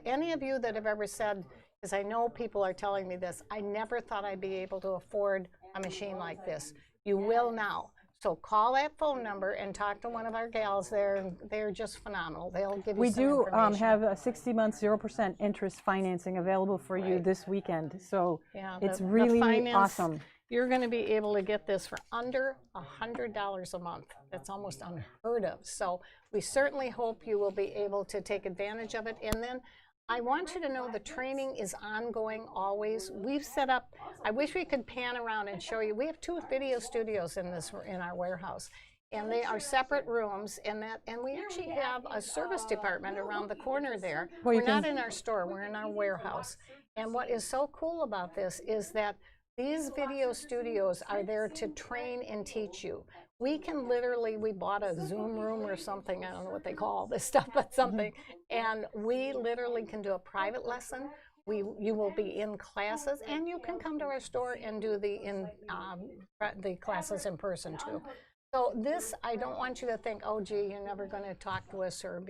Any of you that have ever said, because I know people are telling me this, I never thought I'd be able to afford a machine like this. You will now. So call that phone number and talk to one of our gals there, and they're just phenomenal. They'll give you some information. We do have a 60-month 0% interest financing available for you this weekend. So it's really awesome. You're going to be able to get this for under $100 a month. That's almost unheard of. So we certainly hope you will be able to take advantage of it. And then I want you to know the training is ongoing always. We've set up, I wish we could pan around and show you. We have 2 video studios in our warehouse. And they are separate rooms, and we actually have a service department around the corner there. We're not in our store, we're in our warehouse. And what is so cool about this is that these video studios are there to train and teach you. We can literally, we bought a Zoom room or something, I don't know what they call all this stuff, but something, and we literally can do a private lesson. You will be in classes, and you can come to our store and do the classes in person too. So this, I don't want you to think, oh gee, you're never going to talk to us or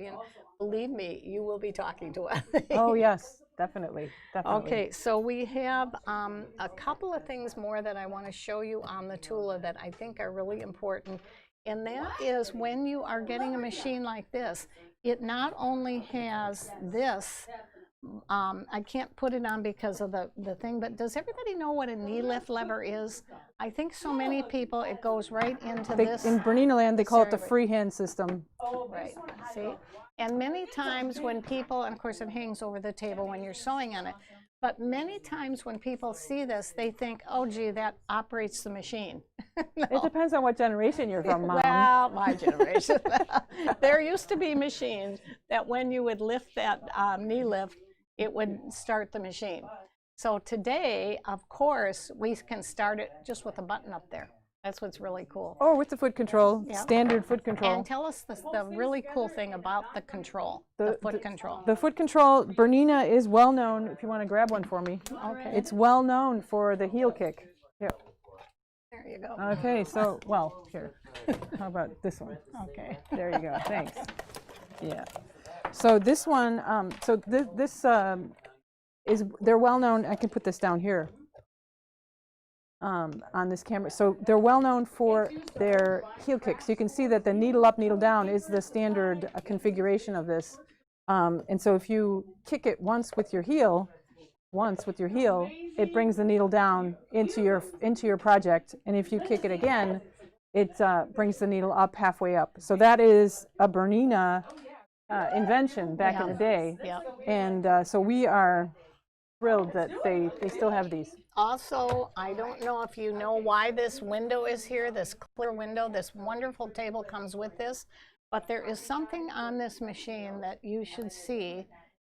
believe me, you will be talking to us. Oh yes, definitely. Okay, so we have a couple of things more that I want to show you on the Tula that I think are really important. And that is when you are getting a machine like this, it not only has this, I can't put it on because of the thing, but does everybody know what a knee lift lever is? I think so many people, it goes right into this. In Bernina land, they call it the freehand system. Right, see? And many times when people, and of course it hangs over the table when you're sewing on it, but many times when people see this, they think, oh gee, that operates the machine. No. It depends on what generation you're from, Mom. Well, my generation. There used to be machines that when you would lift that knee lift, it would start the machine. So today, of course, we can start it just with a button up there. That's what's really cool. Oh, with the foot control, standard foot control. And tell us the really cool thing about the control, the foot control. The foot control, Bernina is well known, if you want to grab one for me. Okay. It's well known for the heel kick. Here. There you go. Okay, so, well, here. How about this one? Okay. There you go, thanks. Yeah. So this one, they're well known. I can put this down here. on this camera. So they're well known for their heel kicks. You can see that the needle up, needle down is the standard configuration of this. And so if you kick it once with your heel, it brings the needle down into your project. And if you kick it again, it brings the needle up halfway up. So that is a Bernina invention back in the day. Yeah. And so we are thrilled that they still have these. Also, I don't know if you know why this window is here, this clear window. This wonderful table comes with this, but there is something on this machine that you should see,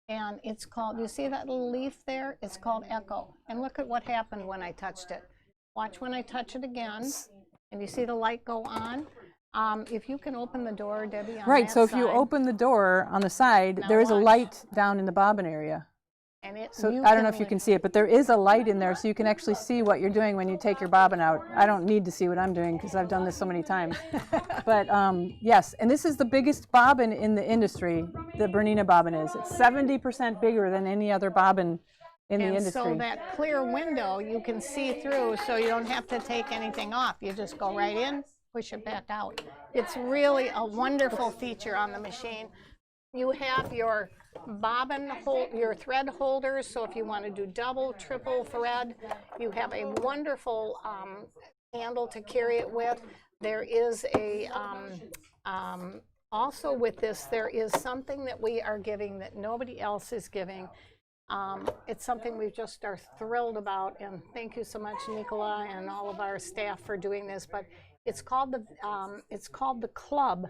and it's called, you see that little leaf there? It's called Echo. And look at what happened when I touched it. Watch when I touch it again, and you see the light go on. If you can open the door, Debbie, on Right, that so if you side, open the door on the side, Now there is a watch. light down in the bobbin area. and it, So I don't know if you can see it, but there is a light in there, so you can actually see what you're doing when you take your bobbin out. I don't need to see what I'm doing because I've done this so many times. But yes, and this is the biggest bobbin in the industry, the Bernina bobbin is. It's 70% bigger than any other bobbin in the And industry. so that clear window you can see through, so you don't have to take anything off. You just go right in, push it back out. It's really a wonderful feature on the machine. You have your bobbin your thread holders, so if you want to do double, triple thread, you have a wonderful handle to carry it with. There is a also with this, there is something that we are giving that nobody else is giving. It's something we just are thrilled about, and thank you so much, Nicola, and all of our staff for doing this. But it's called the Club.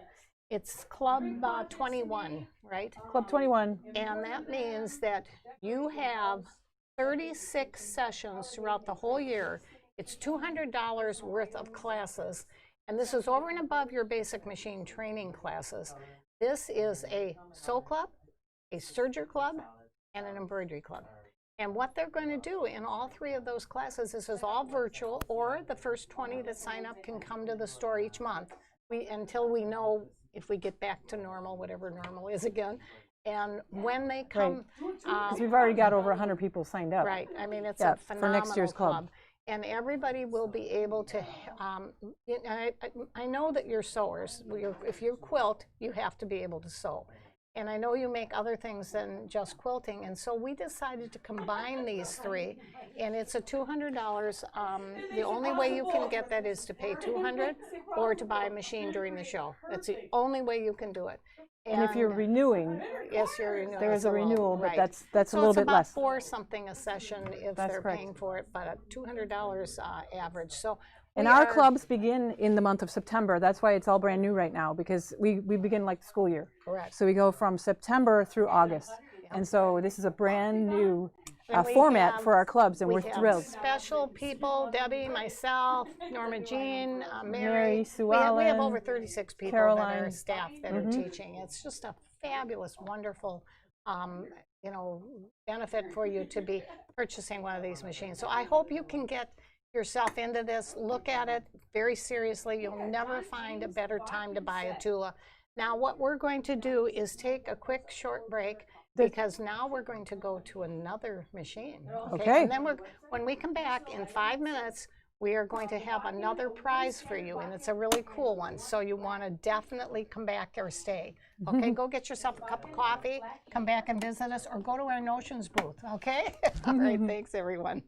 It's Club 21, right? Club 21. And that means that you have 36 sessions throughout the whole year. It's $200 worth of classes, and this is over and above your basic machine training classes. This is a sew club, a serger club, and an embroidery club. And what they're going to do in all three of those classes, this is all virtual, or the first 20 that sign up can come to the store each month until we know if we get back to normal, whatever normal is again. And when they come, Because we've already got over 100 people signed up. right, I mean, it's Yeah, a for phenomenal next year's club. And everybody will be able to, I know that you're sewers. If you quilt, you have to be able to sew. And I know you make other things than just quilting, and so we decided to combine these three, and it's a $200. The only way you can get that is to pay $200 or to buy a machine during the show. That's the only way you can do it. And if you're renewing, yes, you're renewing. there is a renewal, but right. that's a little bit less. So it's about $4 something a session if That's they're correct. paying for it, but $200 average. So And our clubs begin in the month of September. That's why it's all brand new right now, because we begin like the school year. Correct. So we go from September through August. And so this is a brand new And we format have- for our clubs, and we we're have thrilled. Special people, Debbie, myself, Norma Jean, Mary, Mary. Sue We have Ellen, over 36 people that Caroline. are staff that are teaching. It's just a fabulous, wonderful, benefit for you to be purchasing one of these machines. So I hope you can get yourself into this. Look at it very seriously. You'll never find a better time to buy a Tula. Now what we're going to do is take a quick short break, because now we're going to go to another machine. Okay. And then when we come back in 5 minutes, we are going to have another prize for you, and it's a really cool one. So you want to definitely come back or stay. Okay, go get yourself a cup of coffee, come back and visit us, or go to our Notions booth. Okay. All right. Thanks, everyone.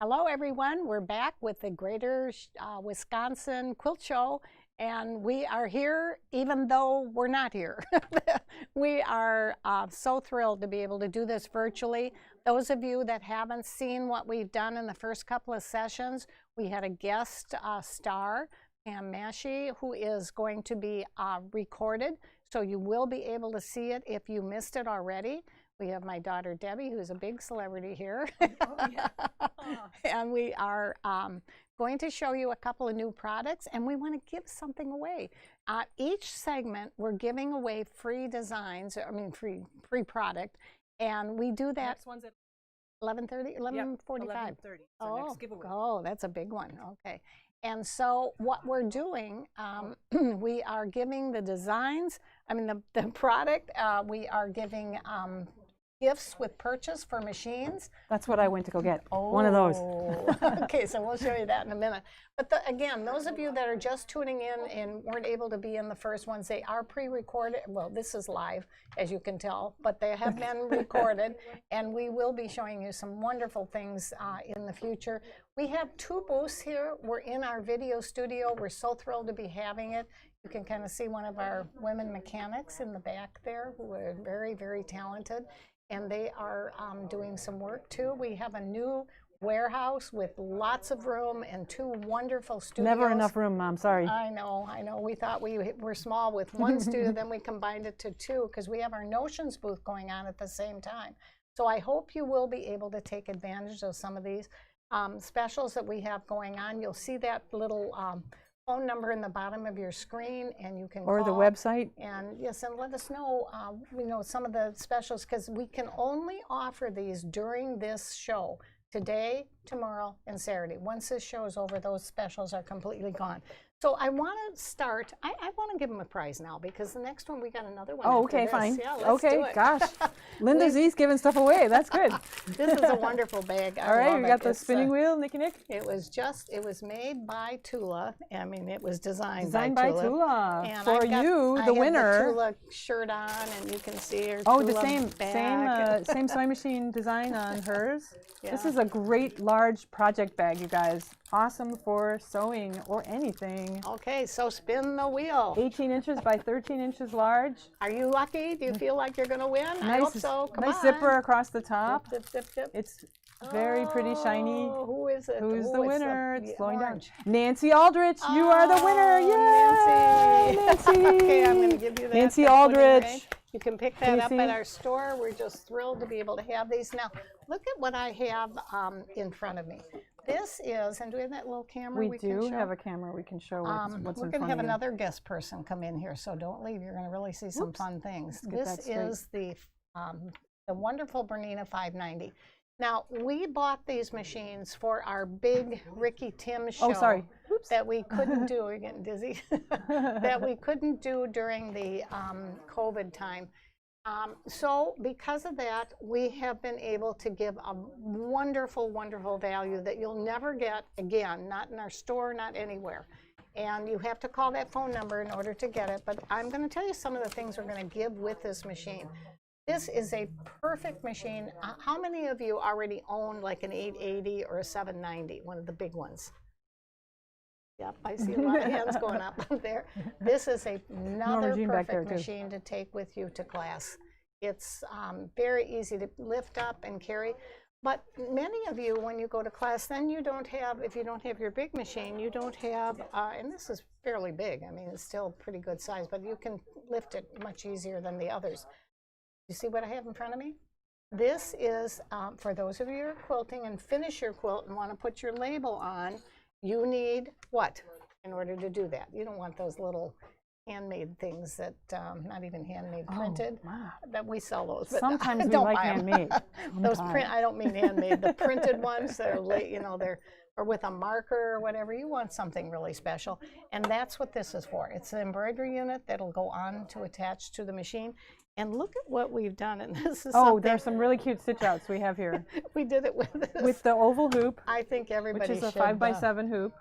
Hello, everyone. We're back with the Greater Wisconsin Quilt Show, and we are here even though we're not here. We are so thrilled to be able to do this virtually. Those of you that haven't seen what we've done in the first couple of sessions, we had a guest star, Pam Machine, who is going to be recorded, so you will be able to see it if you missed it already. We have my daughter Debbie, who's a big celebrity here. Oh, yeah. And we are going to show you a couple of new products, and we want to give something away. Each segment, we're giving away free designs, free product, and we do that. Next one's at 11:30, 11:45. 11:30. So next giveaway. Oh, that's a big one. Okay. And so what we're doing, we are giving the designs, the product, we are giving gifts with purchase for machines. That's what I went to go get. One of those. Okay, so we'll show you that in a minute. But again, those of you that are just tuning in and weren't able to be in the first ones, they are pre-recorded. Well, this is live, as you can tell, but they have been recorded, and we will be showing you some wonderful things in the future. We have 2 booths here. We're in our video studio. We're so thrilled to be having it. You can kind of see one of our women mechanics in the back there who are very, very talented. And they are doing some work too. We have a new warehouse with lots of room and 2 wonderful studios. Never enough room, Mom. Sorry. I know. We thought we were small with 1 studio, then we combined it to 2 because we have our Notions booth going on at the same time. So I hope you will be able to take advantage of some of these specials that we have going on. You'll see that little phone number in the bottom of your screen, and you can Or call. the website. And yes, and let us know, some of the specials, because we can only offer these during this show, today, tomorrow, and Saturday. Once this show is over, those specials are completely gone. So I want to start, I want to give them a prize now, because the next one, we got another one. Oh, after okay, this. fine. Yeah, let's do Okay, it. gosh. Linda Z's giving stuff away. That's good. This is a wonderful bag. I All right, love we got it. the It's, spinning wheel, Nicky Nick. It was made by Tula. It was designed Designed by Tula. Tula. And For I've got- you, I the have winner. The Tula shirt on, and you can see her. Oh, Tula the same bag. same sewing machine design on hers. This Yeah. is a great large project bag, you guys. Awesome for sewing or anything. Okay, so spin the wheel. 18 inches by 13 inches large. Are you lucky? Do you feel like you're going to win? I hope so. Come nice on. zipper across the top. Zip, zip, zip. It's very pretty shiny. Oh, who is it? Who's Oh, the it's winner? It's slowing down. orange. Nancy Aldrich, you are the winner. Oh, Yay! Nancy. Nancy. Okay, I'm going to give you that. Nancy for putting it Aldrich. in. You can pick Can that you up see? at our store. We're just thrilled to be able to have these. Now, look at what I have in front of me. This is, and do we have that little camera We can do show? have a camera we can show what's We're in going to front have of you. another guest person come in here, so don't leave. You're going to really see some fun things. Get that This straight. is the wonderful Bernina 590. Now, we bought these machines for our big Ricky Tim show. Oh, sorry. Oops. That we couldn't do. We're getting dizzy. That we couldn't do during the COVID time. So because of that, we have been able to give a wonderful, wonderful value that you'll never get again, not in our store, not anywhere. And you have to call that phone number in order to get it. But I'm going to tell you some of the things we're going to give with this machine. This is a perfect machine. How many of you already own like an 880 or a 790, one of the big ones? Yep, I see a lot of hands going up there. This is another Jean back there, perfect too. machine to take with you to class. It's very easy to lift up and carry. But many of you, when you go to class, then you don't have, if you don't have your big machine, you don't have, and this is fairly big. It's still pretty good size, but you can lift it much easier than the others. You see what I have in front of me? This is, for those of you who are quilting and finish your quilt and want to put your label on, you need what in order to do that? You don't want those little handmade things that, not even handmade, printed, wow. that we sell those. But Sometimes we don't like buy 'em. handmade. Those Sometimes. print, I don't mean handmade, the printed ones that are late, they're, or with a marker or whatever, you want something really special. And that's what this is for. It's an embroidery unit that'll go on to attach to the machine. And look at what we've done, and this is Oh, something, there's some really cute stitch outs we have here. we did it with this. With the oval hoop, I think everybody which is a should, 5x7 hoop.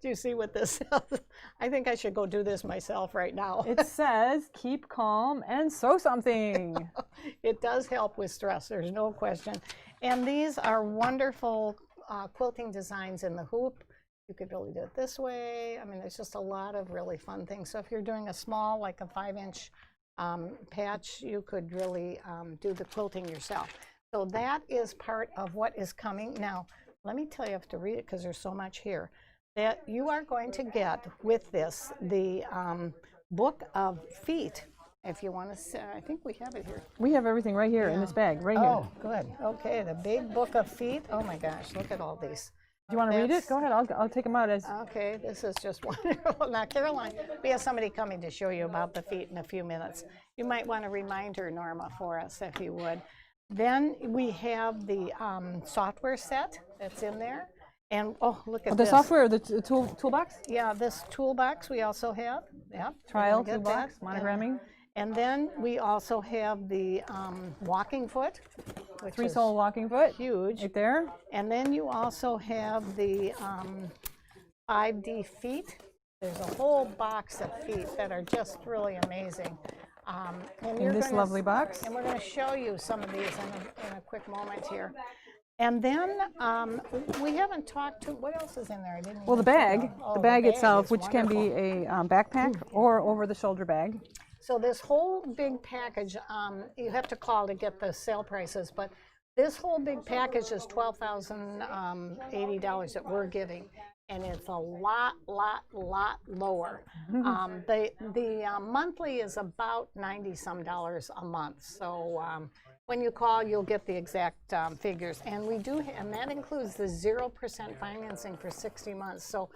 do you see what this is? I think I should go do this myself right now. It says, keep calm and sew something. It does help with stress, there's no question. And these are wonderful quilting designs in the hoop. You could really do it this way. I mean, there's just a lot of really fun things. So if you're doing a small, like a 5-inch patch, you could really do the quilting yourself. So that is part of what is coming. Now, let me tell you, I have to read it because there's so much here. That you are going to get with this, the book of feet. If you want to say, I think we have it here. We have everything right here in this bag, right here. Oh, good. Okay, the big book of feet. Oh my gosh, look at all these. Do you want to read it? Go ahead. I'll take them out as. Okay, this is just wonderful. Now, Caroline, we have somebody coming to show you about the feet in a few minutes. You might want to remind her, Norma, for us, if you would. Then we have the software set that's in there. And oh, look at The this. software, the toolbox? Yeah, this toolbox we also have. Yep. Trial Get toolbox, that. monogramming. And then we also have the walking foot, which is 3-sole walking foot. huge. Right there. And then you also have the 5D feet. There's a whole box of feet that are just really amazing. And In this lovely box. And we're going to show you some of these in a quick moment here. And then we haven't talked to, what else is in there? I didn't Well, the even bag, think of. Oh, the bag itself, is which can be wonderful. a backpack or over-the-shoulder bag. So this whole big package, you have to call to get the sale prices, but this whole big package is $12,080 that we're giving, and it's a lot lower. The monthly is about $90-some a month. So when you call, you'll get the exact figures, and we do, and that includes the 0% financing for 60 months. So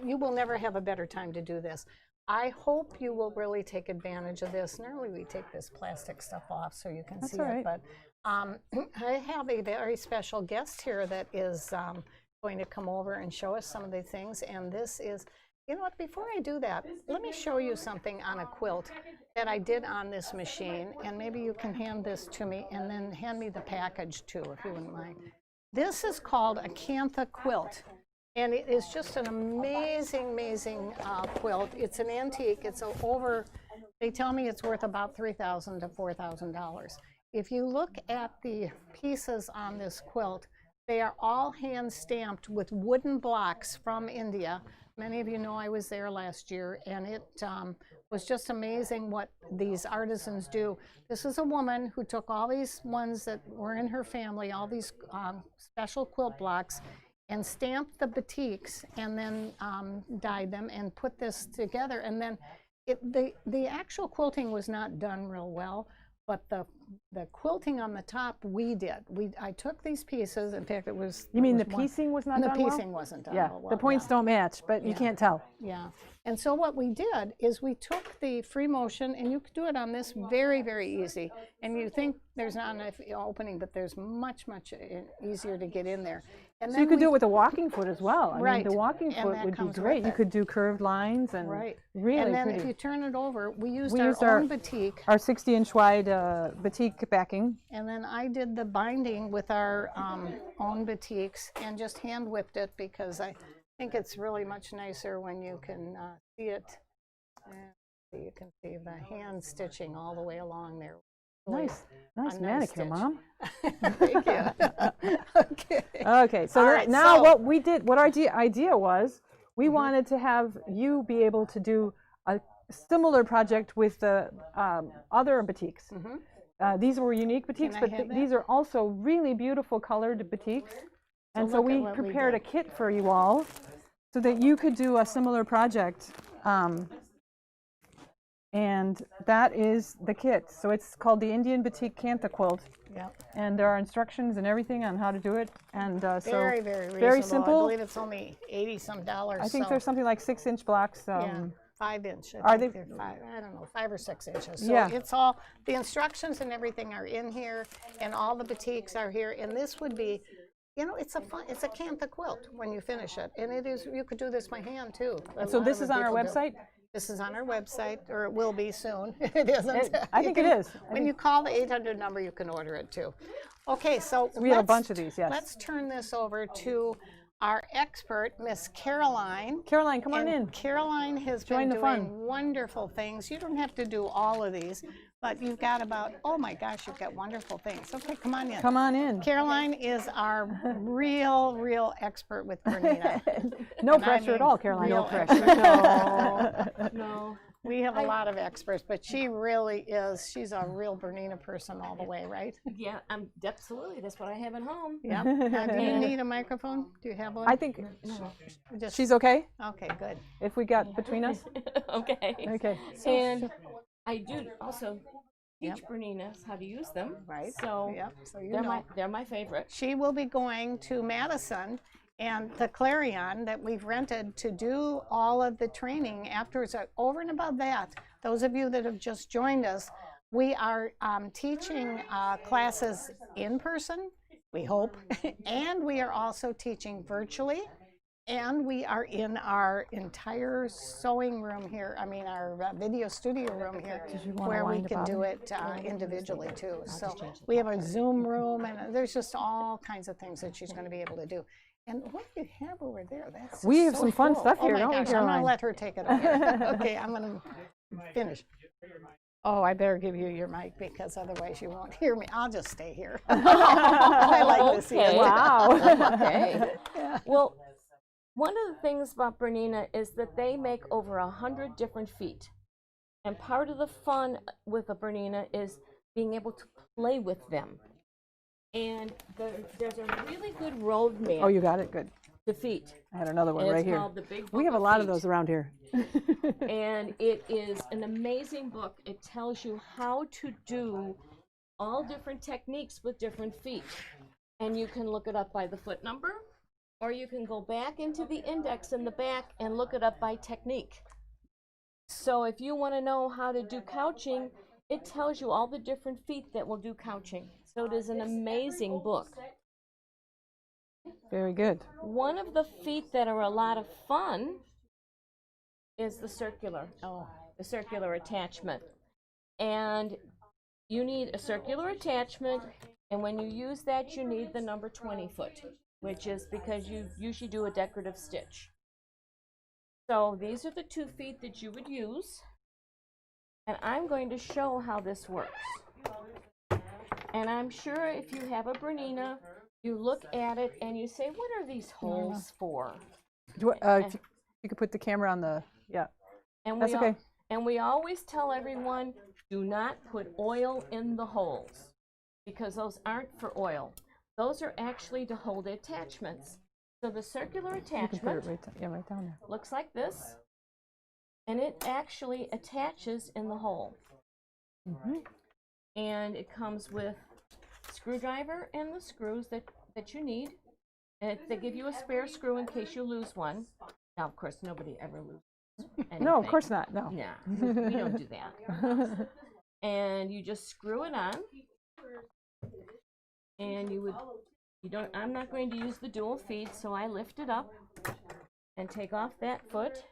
you will never have a better time to do this. I hope you will really take advantage of this. Normally we take this plastic stuff off so you can see all right. it, but I have a very special guest here that is going to come over and show us some of the things. And this is, you know what, before I do that, let me show you something on a quilt that I did on this machine. And maybe you can hand this to me and then hand me the package too, if you wouldn't mind. This is called a Cantha quilt. And it is just an amazing quilt. It's an antique. It's they tell me it's worth about $3,000 to $4,000. If you look at the pieces on this quilt, they are all hand stamped with wooden blocks from India. Many of you know I was there last year, and it was just amazing what these artisans do. This is a woman who took all these ones that were in her family, all these special quilt blocks, and stamped the batiks and then dyed them and put this together. And then the actual quilting was not done real well, but the quilting on the top we did. I took these pieces. In fact, it was. You mean the piecing was not done well? The piecing wasn't done Yeah, well. the points don't match, but you can't tell. Yeah, and so what we did is we took the free motion, and you could do it on this very easy. And you think there's not enough opening, but there's much easier to get in there. And So you could do it with a walking foot as well. I Right, mean, the walking and foot that would be comes great. with You it. could do curved lines and really and then pretty. if you turn it over, we used We our used our- own batik, Our 60-inch wide batik backing. and then I did the binding with our own batiks and just hand whipped it because I think it's really much nicer when you can see it. And you can see the hand stitching all the way along there. Really Nice a manicure, stitch. Mom. Thank you. Okay. Okay, so All that, right, now so- what we did, what our idea was, we wanted to have you be able to do a similar project with the other batiks. These were unique batiks, I but have that? these are also really beautiful colored batiks. And so look at we what we prepared a did. kit for you all so that you could do a similar project. And that is the kit. So it's called the Indian Batik Cantha Quilt. Yep. And there are instructions and everything on how to do it. And so Very reasonable. very simple. I believe it's only $80-some. I think so, there's something like 6-inch blocks. yeah, 5-inch. Are they- They're 5 or 6 inches. So Yeah. it's all, the instructions and everything are in here, and all the batiks are here. And this would be, you know, it's a Cantha quilt when you finish it. And it is, you could do this by hand too. A So lot this of is on our people do. website? This is on our website, or it will be soon. It isn't. I You think it can- is. When you call the 800 number, you can order it too. Okay, so We have a let's- bunch of these, yes. Let's turn this over to our expert, Miss Caroline. Caroline, come on And in. Caroline has Join been the doing fun. wonderful things. You don't have to do all of these, but you've got about, oh my gosh, you've got wonderful things. Okay, come on in. Come on in. Caroline is our real expert with Bernina. No And I pressure at mean all, Caroline. real No pressure. No. We have a lot of experts, but she really is, she's a real Bernina person all the way, right? Yeah, absolutely. That's what I have at home. Yep. Now, do you need a microphone? Do you have one? I think Just, she's okay okay, good. if we got between us. Okay. Okay. And I do also teach Yep. Berninas how to use them. Right. So Yep, so you they're know. they're my favorite. She will be going to Madison and the Clarion that we've rented to do all of the training afterwards. Over and above that, those of you that have just joined us, we are teaching classes in person, we hope, and we are also teaching virtually. And we are in our entire sewing room here, I mean our video studio room here, where we can do it individually too. So we have a Zoom room, and there's just all kinds of things that she's going to be able to do. And what do you have over there? That's We have so some fun cool. stuff Oh here, my don't we, gosh, I'm going Caroline? to let her take it over. Okay, I'm going to finish. Oh, I better give you your mic because otherwise you won't hear me. I'll just stay here. I like to see it. Okay. Wow. Okay. Well, one of the things about Bernina is that they make over 100 different feet. And part of the fun with a Bernina is being able to play with them. And there's a really good roadmap Oh, you got it? Good. to feet. I had another one And right it's here. called the Big We Book have a of lot of Feet. those around here. And it is an amazing book. It tells you how to do all different techniques with different feet. And you can look it up by the foot number, or you can go back into the index in the back and look it up by technique. So if you want to know how to do couching, it tells you all the different feet that will do couching. So it is an amazing book. Very good. One of the feet that are a lot of fun is the circular. The circular attachment. And you need a circular attachment, and when you use that, you need the number 20 foot, which is because you usually do a decorative stitch. So these are the 2 feet that you would use, and I'm going to show how this works. And I'm sure if you have a Bernina, you look at it and you say, what are these holes for? If you could put the camera on the, yeah. And That's okay. And we always tell everyone, do not put oil in the holes, because those aren't for oil. Those are actually to hold the attachments. So the circular You can put attachment it right down there. looks like this, and it actually attaches in the hole. And it comes with screwdriver and the screws that you need. And they give you a spare screw in case you lose one. Now, of course, nobody ever loses anything. No, of course not. No. Yeah, we don't do that. And you just screw it on. And I'm not going to use the dual feed, so I lift it up and take off that foot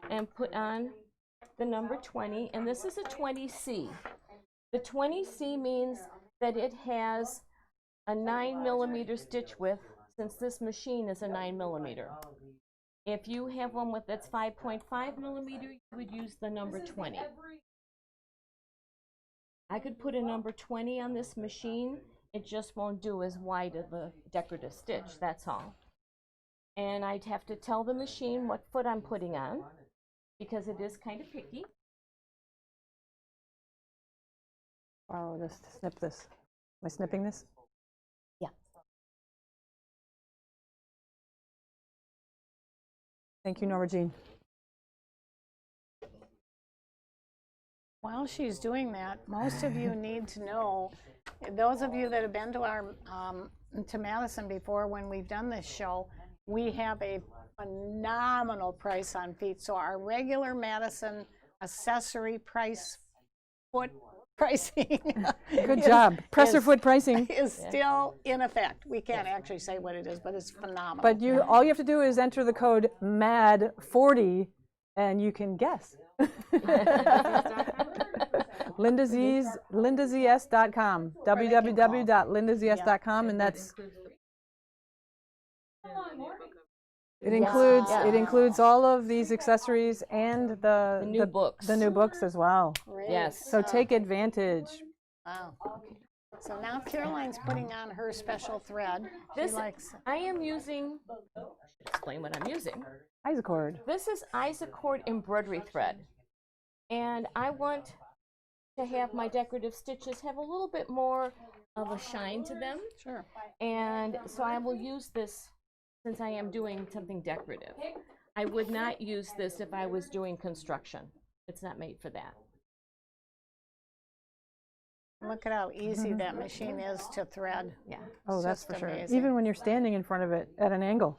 and put on the number 20. And this is a 20C. The 20C means that it has a 9mm stitch width, since this machine is a 9mm. If you have one that's 5.5mm, you would use the number 20. I could put a number 20 on this machine. It just won't do as wide of a decorative stitch, that's all. And I'd have to tell the machine what foot I'm putting on, because it is kind of picky. Wow, just snip this. Am I snipping this? Yeah. Thank you, Norma Jean. While she's doing that, most of you need to know, those of you that have been to our to Madison before when we've done this show, we have a phenomenal price on feet. So our regular Madison accessory price, foot pricing Good job. Presser foot pricing. is still in effect. We can't actually say what it is, but it's phenomenal. But all you have to do is enter the code MAD40 and you can guess. LindaZS.com, www.lindazs.com, and that's It includes Yeah. it includes all of these accessories and the new books. The new books as well. Great. Yes. So take advantage. Wow. So now Caroline's putting on her special thread. This She likes. I am using. Explain what I'm using. Isacord. This is Isacord embroidery thread, and I want to have my decorative stitches have a little bit more of a shine to them. Sure. And so I will use this since I am doing something decorative. I would not use this if I was doing construction. It's not made for that. Look at how easy that machine is to thread. Yeah. Oh, It's that's just for sure. amazing. Even when you're standing in front of it at an angle.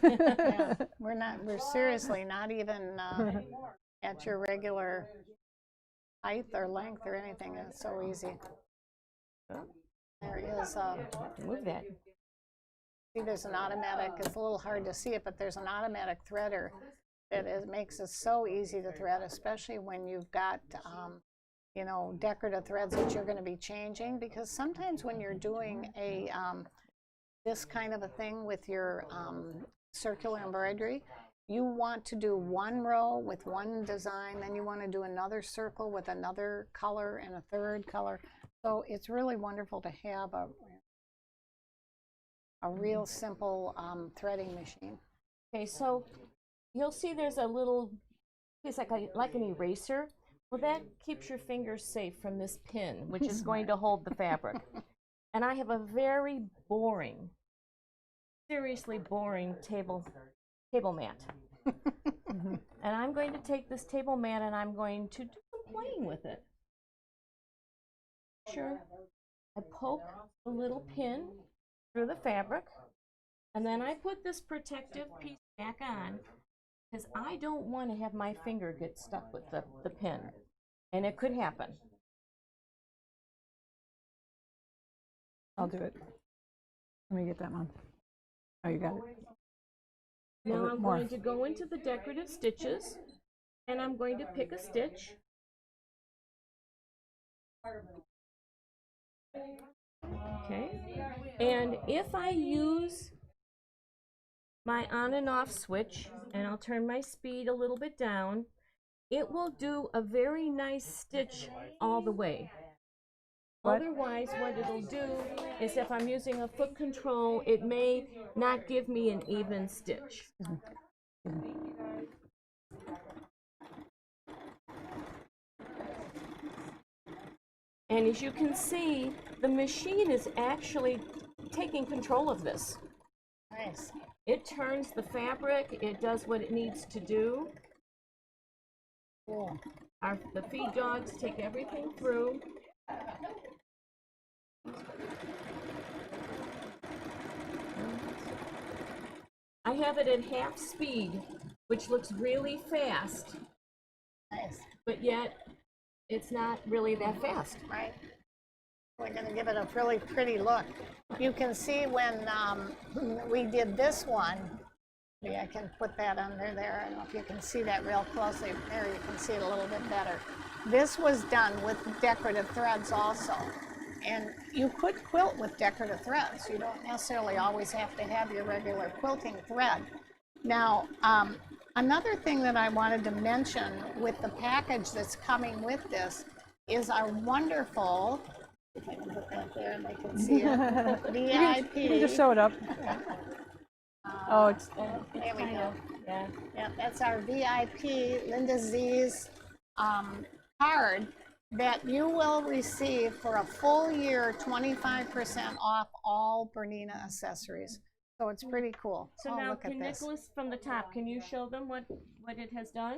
Yeah, we're seriously not even at your regular height or length or anything. It's so easy. There is Move that. see, there's an automatic. It's a little hard to see it, but there's an automatic threader that makes it so easy to thread, especially when you've got you know, decorative threads that you're going to be changing. Because sometimes when you're doing a this kind of a thing with your circular embroidery, you want to do one row with one design, then you want to do another circle with another color and a third color. So it's really wonderful to have a real simple threading machine. Okay, so you'll see there's a little piece like an eraser. Well, that keeps your fingers safe from this pin, which is going to hold the fabric. And I have a very boring, seriously boring table mat. And I'm going to take this table mat and I'm going to do some playing with it. Sure, I poke a little pin through the fabric, and then I put this protective piece back on because I don't want to have my finger get stuck with the pin, and it could happen. I'll do it. Let me get that one. Oh, you got it. Now bit I'm more. going to go into the decorative stitches, and I'm going to pick a stitch. Okay, and if I use my on and off switch, and I'll turn my speed a little bit down, it will do a very nice stitch all the way. Otherwise, what it'll do is if I'm using a foot control, it may not give me an even stitch. And as you can see, the machine is actually taking control of this. Nice. It turns the fabric, it does what it needs to do. Cool. The feed dogs take everything through. I have it at half speed, which looks really fast, Nice. but yet it's not really that fast. Right. We're going to give it a really pretty look. You can see when we did this one, maybe I can put that under there. I don't know if you can see that real closely. There you can see it a little bit better. This was done with decorative threads also. And you could quilt with decorative threads. You don't necessarily always have to have your regular quilting thread. Now, another thing that I wanted to mention with the package that's coming with this is our wonderful, if I can put that there and they can see it, VIP. You can just show it up. Oh, it's There we go. Yeah. Yeah, that's our VIP Linda Z's card that you will receive for a full year 25% off all Bernina accessories. So it's pretty cool. So Oh, now, look at can this. Nicholas, from the top, can you show them what it has done?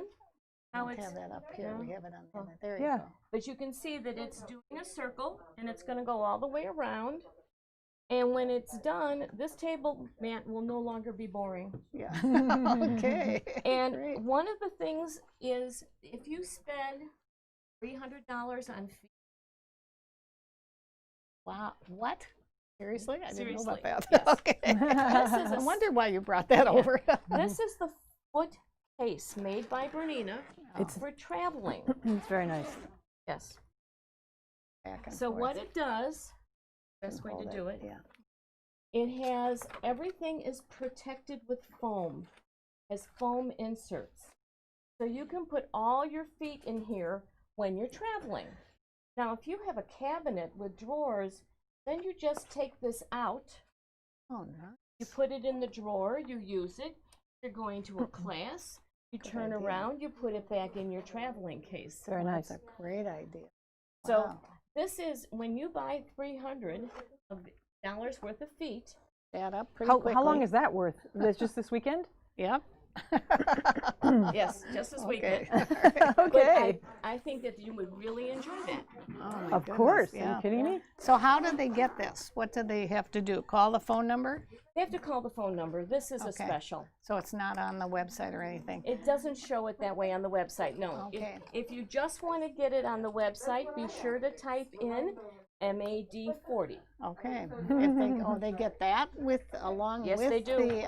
How We it's, have that up here. We have it on there. There Yeah. you go. but you can see that it's doing a circle, and it's going to go all the way around. And when it's done, this table mat will no longer be boring. Yeah. Okay. And Great. one of the things is, if you spend $300 on fees, Wow. What? Seriously? I didn't know Seriously, about that. yes. Okay. This is I a wonder why you brought that over. this is the foot case made by Bernina for traveling. it's very nice. Yes. Back and So forth. what it does, best way Hold to do it, Yeah. It has, everything is protected with foam, has foam inserts. So you can put all your feet in here when you're traveling. Now, if you have a cabinet with drawers, then you just take this out. Oh, no. You put it in the drawer, you use it. You're going to a class, you turn around, you put it back in your traveling case. Very nice. That's a great idea. So Wow. this is, when you buy $300 worth of feet, Add up pretty How quickly. long is that worth? That's just this weekend? Yep. yes, just this weekend. Okay. But Okay. I think that you would really enjoy that. Oh, my Of goodness, course. Are yeah. you kidding me? So how do they get this? What do they have to do? Call the phone number? They have to call the phone number. This is a Okay. special. So it's not on the website or anything? It doesn't show it that way on the website, no. Okay. If you just want to get it on the website, be sure to type in MAD40. Okay. If they get that along Yes, with they do. the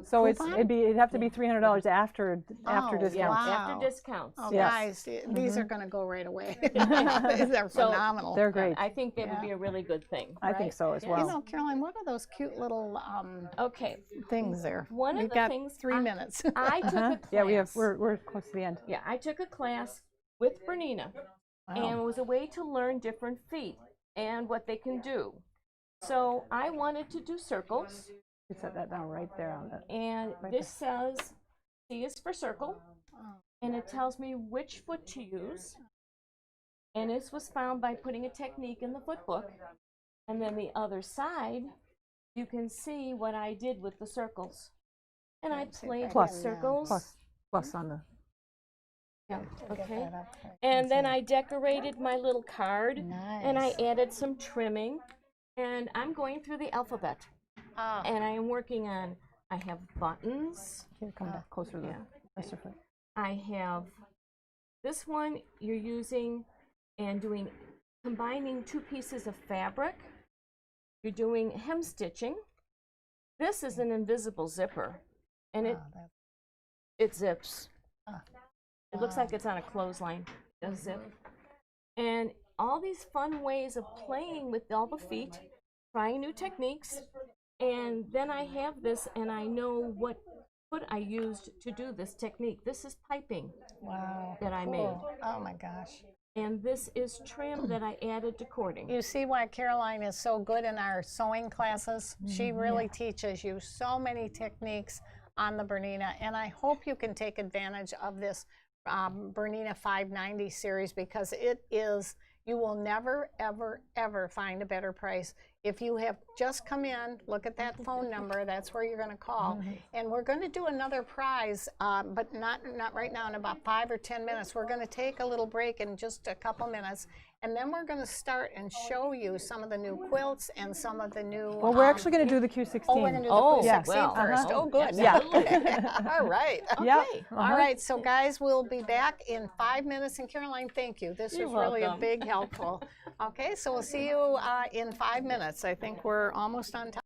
So coupon? it'd have to be $300 after Oh, discounts. wow. After discounts. Oh, Yes. guys, these are going to go right away. These are So- phenomenal. They're great. I think that would be a really good thing. I think so as You well. know, Caroline, what are those cute little Okay, things there? One of We've the got things 3 minutes. I took a class. Yeah, we're close to the end. Yeah, I took a class with Bernina, and it was a way to learn different feet and what they can do. So I wanted to do circles, You set that down right there on the. and Right this says C is for circle, and it tells me which foot to use. And this was found by putting a technique in the foot book. And then the other side, you can see what I did with the circles. And I Let's see if played I with can, circles. Plus on the. Yeah, Get okay. that up there. And then I decorated my little card, and I Nice. added some trimming. And I'm going through the alphabet, Ah, and I am working on, I have buttons, Here, come back closer to the yeah. master foot. I have, this one you're using and doing, combining two pieces of fabric. You're doing hem stitching. This is an invisible zipper, and it zips. Ah. It looks like it's on a clothesline, it does zip. And all these fun ways of playing with all the feet, trying new techniques, and then I have this and I know what foot I used to do this technique. This is piping wow. that I cool. made, Oh my gosh. and this is trim that I added to cording. You see why Caroline is so good in our sewing classes? She really teaches you so many techniques on the Bernina, and I hope you can take advantage of this Bernina 590 series, because it is, you will never, ever, ever find a better price. If you have just come in, look at that phone number, that's where you're going to call. And we're going to do another prize, but not right now, in about 5 or 10 minutes. We're going to take a little break in just a couple minutes, and then we're going to start and show you some of the new quilts and some of the new... Well, we're actually going to do the Q16. Oh, we're going to do the Oh, Q16 well, first. Oh, good. Yeah. All right. Yeah. All right, so guys, we'll be back in 5 minutes. And Caroline, thank you. This You're was really a welcome. big helpful. Okay, so we'll see you in 5 minutes. I think we're almost on time.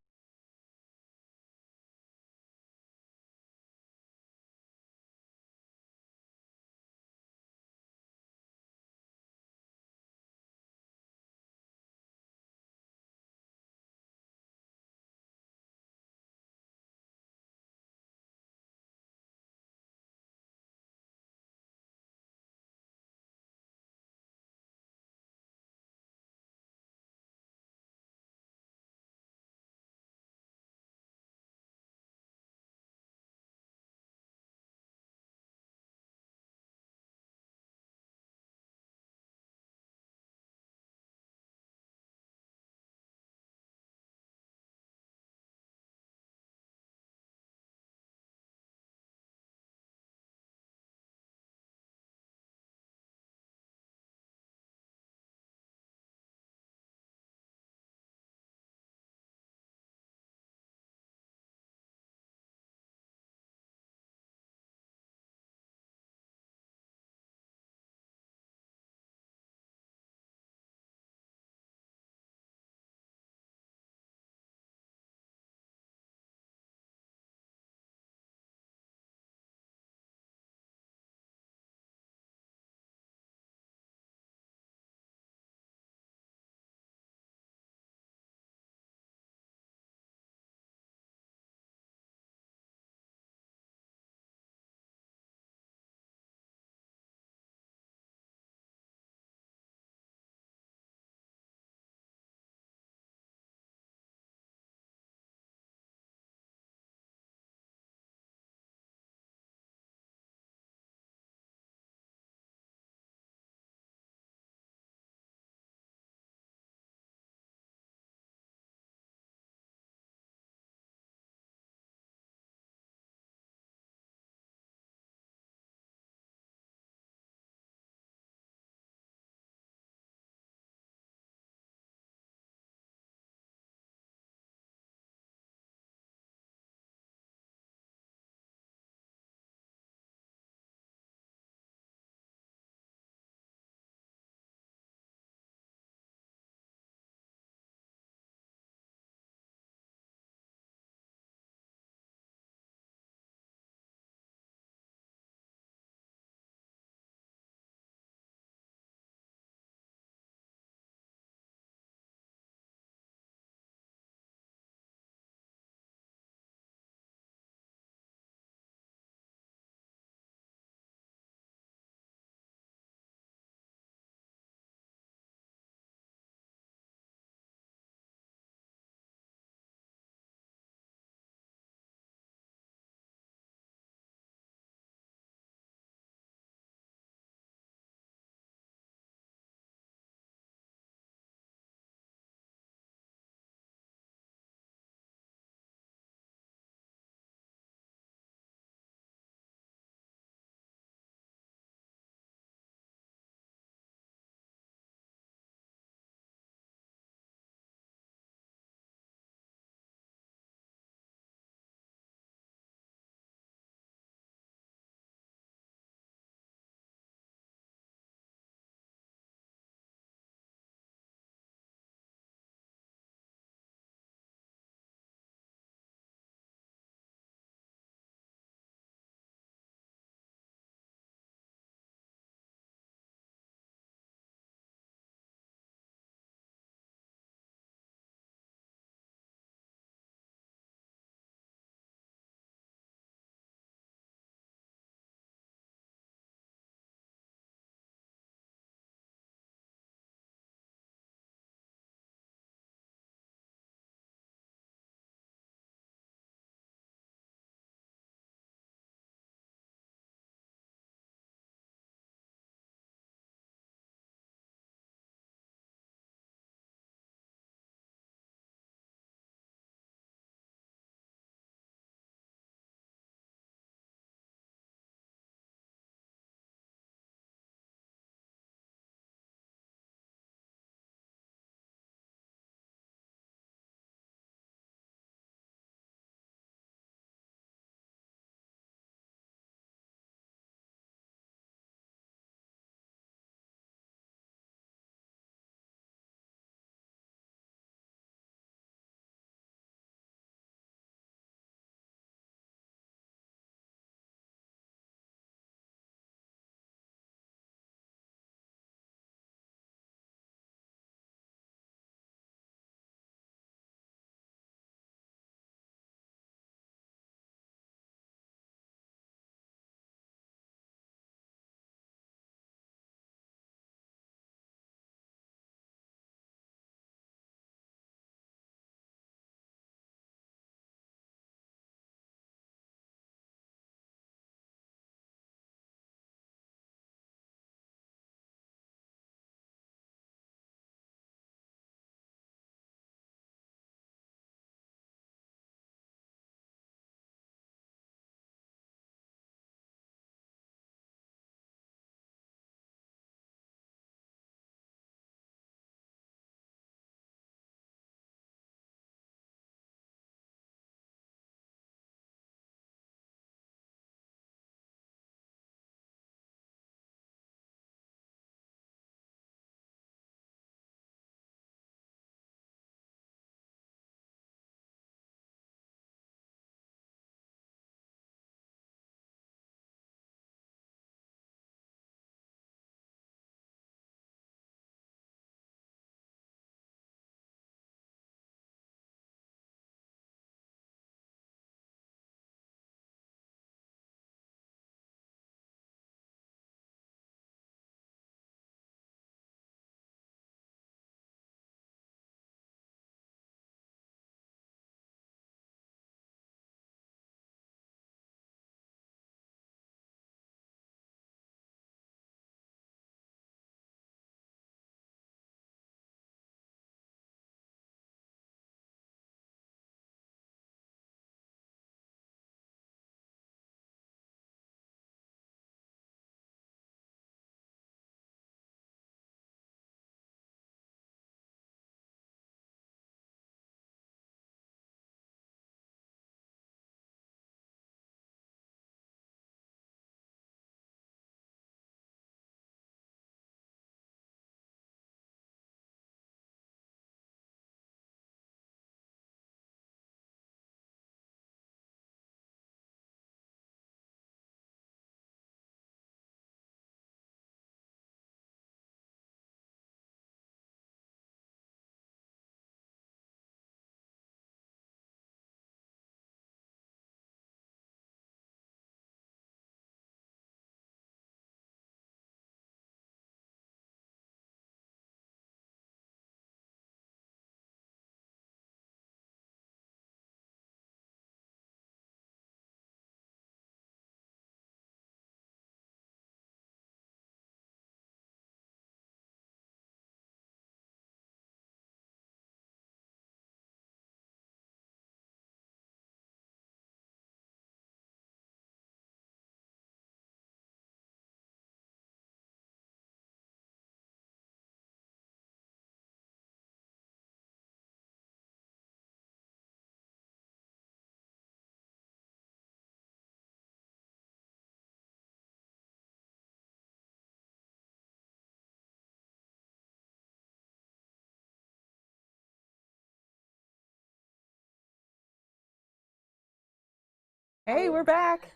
Hey, we're back.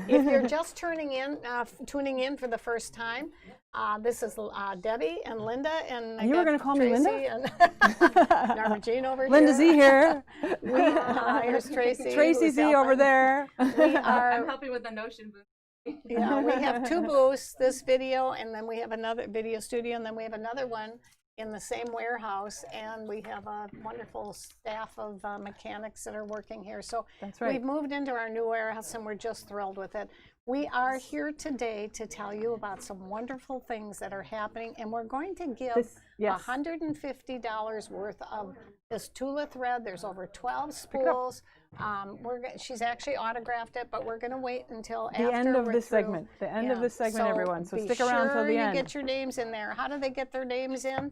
If you're just tuning in for the first time, this is Debbie and Linda, and You were going to call me Linda? Tracy and Norma Jean over Linda Z here. here. Here's Tracy. Tracy who's Z over helping. there. We are. I'm helping with the Notion booth. Yeah, we have 2 booths, this video, and then we have another video studio, and then we have another one in the same warehouse, and we have a wonderful staff of mechanics that are working here. So That's right. we've moved into our new warehouse, and we're just thrilled with it. We are here today to tell you about some wonderful things that are happening, and we're going to give yes. $150 worth of this Tula thread. There's over 12 spools. She's actually autographed it, but we're going to wait until The after end of we're this through. segment. The end of this segment, everyone. So stick around till the Be sure end. you get your names in there. How do they get their names in?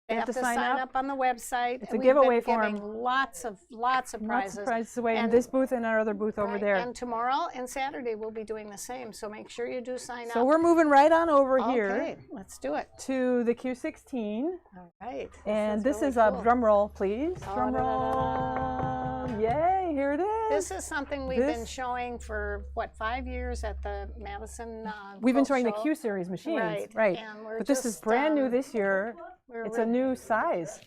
They have have to to sign sign up. up on the website. It's a We've giveaway been form. giving lots of Lots prizes. of prizes away in And- this booth and our other booth over Right, there. And tomorrow and Saturday we'll be doing the same. So make sure you do sign So up. we're moving right on over here Okay, let's do it. to the Q16. All right. And this really is a cool. drum roll, please. Oh, Drum roll. Yay, here it is. This is something we've been This- showing for, what, 5 years at the Madison We've been Quilt showing the Show. Q series machines. Right, and we're But this is just, brand new this year. we're It's a new size.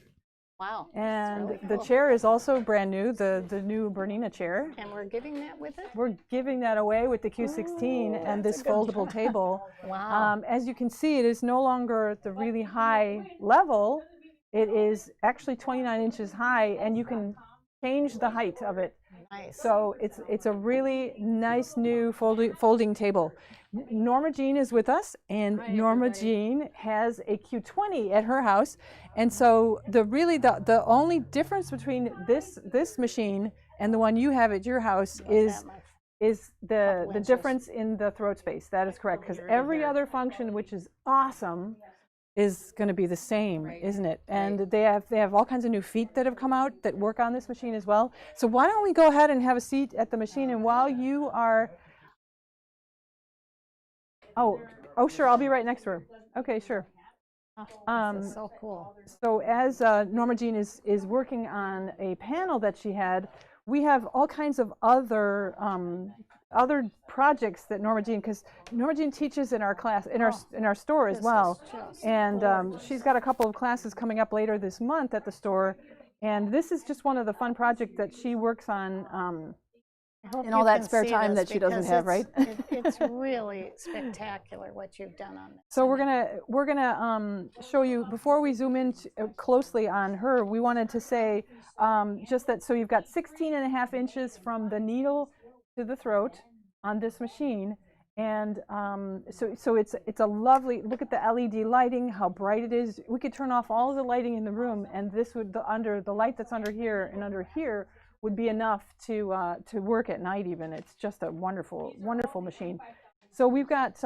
Wow. And really the cool. chair is also brand new, the new Bernina chair. And we're giving that with it? We're giving that away with the Q16 and this foldable table. Wow. As you can see, it is no longer at the really high level. It is actually 29 inches high, and you can change the height of it. Nice. So it's a really nice new folding table. Norma Jean is with us, and Norma Jean has a Q20 at her house, and so the only difference between this machine and the one you have at your house is the inches. difference in the throat space. That is correct, because every other function, which is awesome, is going to be the same, isn't it? And they have all kinds of new feet that have come out that work on this machine as well. So why don't we go ahead and have a seat at the machine, and while you are, oh sure, I'll be right next to her. Okay, sure. This is so cool. So as Norma Jean is working on a panel that she had, we have all kinds of other projects that Norma Jean, because Norma Jean teaches in our class, in our store as well, and she's got a couple of classes coming up later this month at the store, and this is just one of the fun projects that she works on in all that spare time that she doesn't have, right? It's really spectacular what you've done on this. So we're gonna show you, before we zoom in closely on her, we wanted to say just that, so you've got 16.5 inches from the needle to the throat on this machine, and so it's a lovely, look at the LED lighting, how bright it is. We could turn off all of the lighting in the room, and this would, the light that's under here and under here would be enough to work at night even. It's just a wonderful machine. So we've got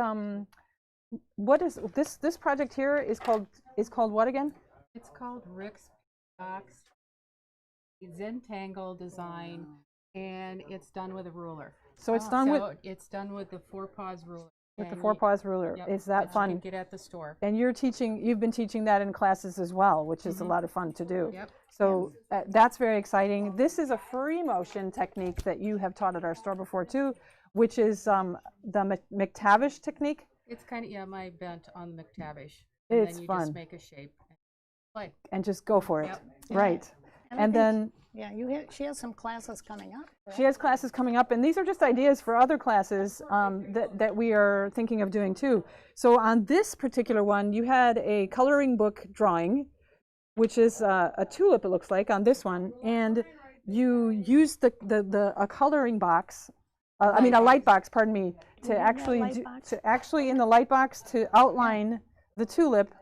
what is this project here is called what again? It's called Rick's Box Zentangle design, and it's done with a ruler. So it's done with it's done with the 4-paws ruler. the And 4-paws ruler. yep, Is that you fun? can get at the store. And you've been teaching that in classes as well, which is a lot of fun to do. Yep. So that's very exciting. This is a free motion technique that you have taught at our store before too, which is the McTavish technique. It's kind of, my bent on McTavish. And It's then you fun. just make a shape and play. And just go for it. Yep. Right. I And think- then she has some classes coming up. she has classes coming up, and these are just ideas for other classes that we are thinking of doing too. So on this particular one, you had a coloring book drawing, which is a tulip, it looks like, on this one, and you used a coloring box, I mean a light box, pardon me, to actually in the light box to outline the tulip,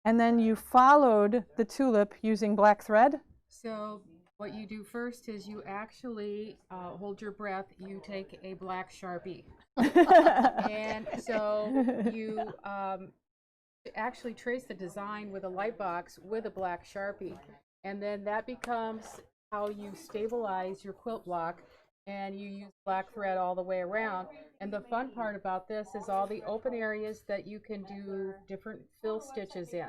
and then you followed the tulip using black thread. So what you do first is you actually hold your breath. You take a black Sharpie. And so you actually trace the design with a light box with a black Sharpie. And then that becomes how you stabilize your quilt block, and you use black thread all the way around. And the fun part about this is all the open areas that you can do different fill stitches in.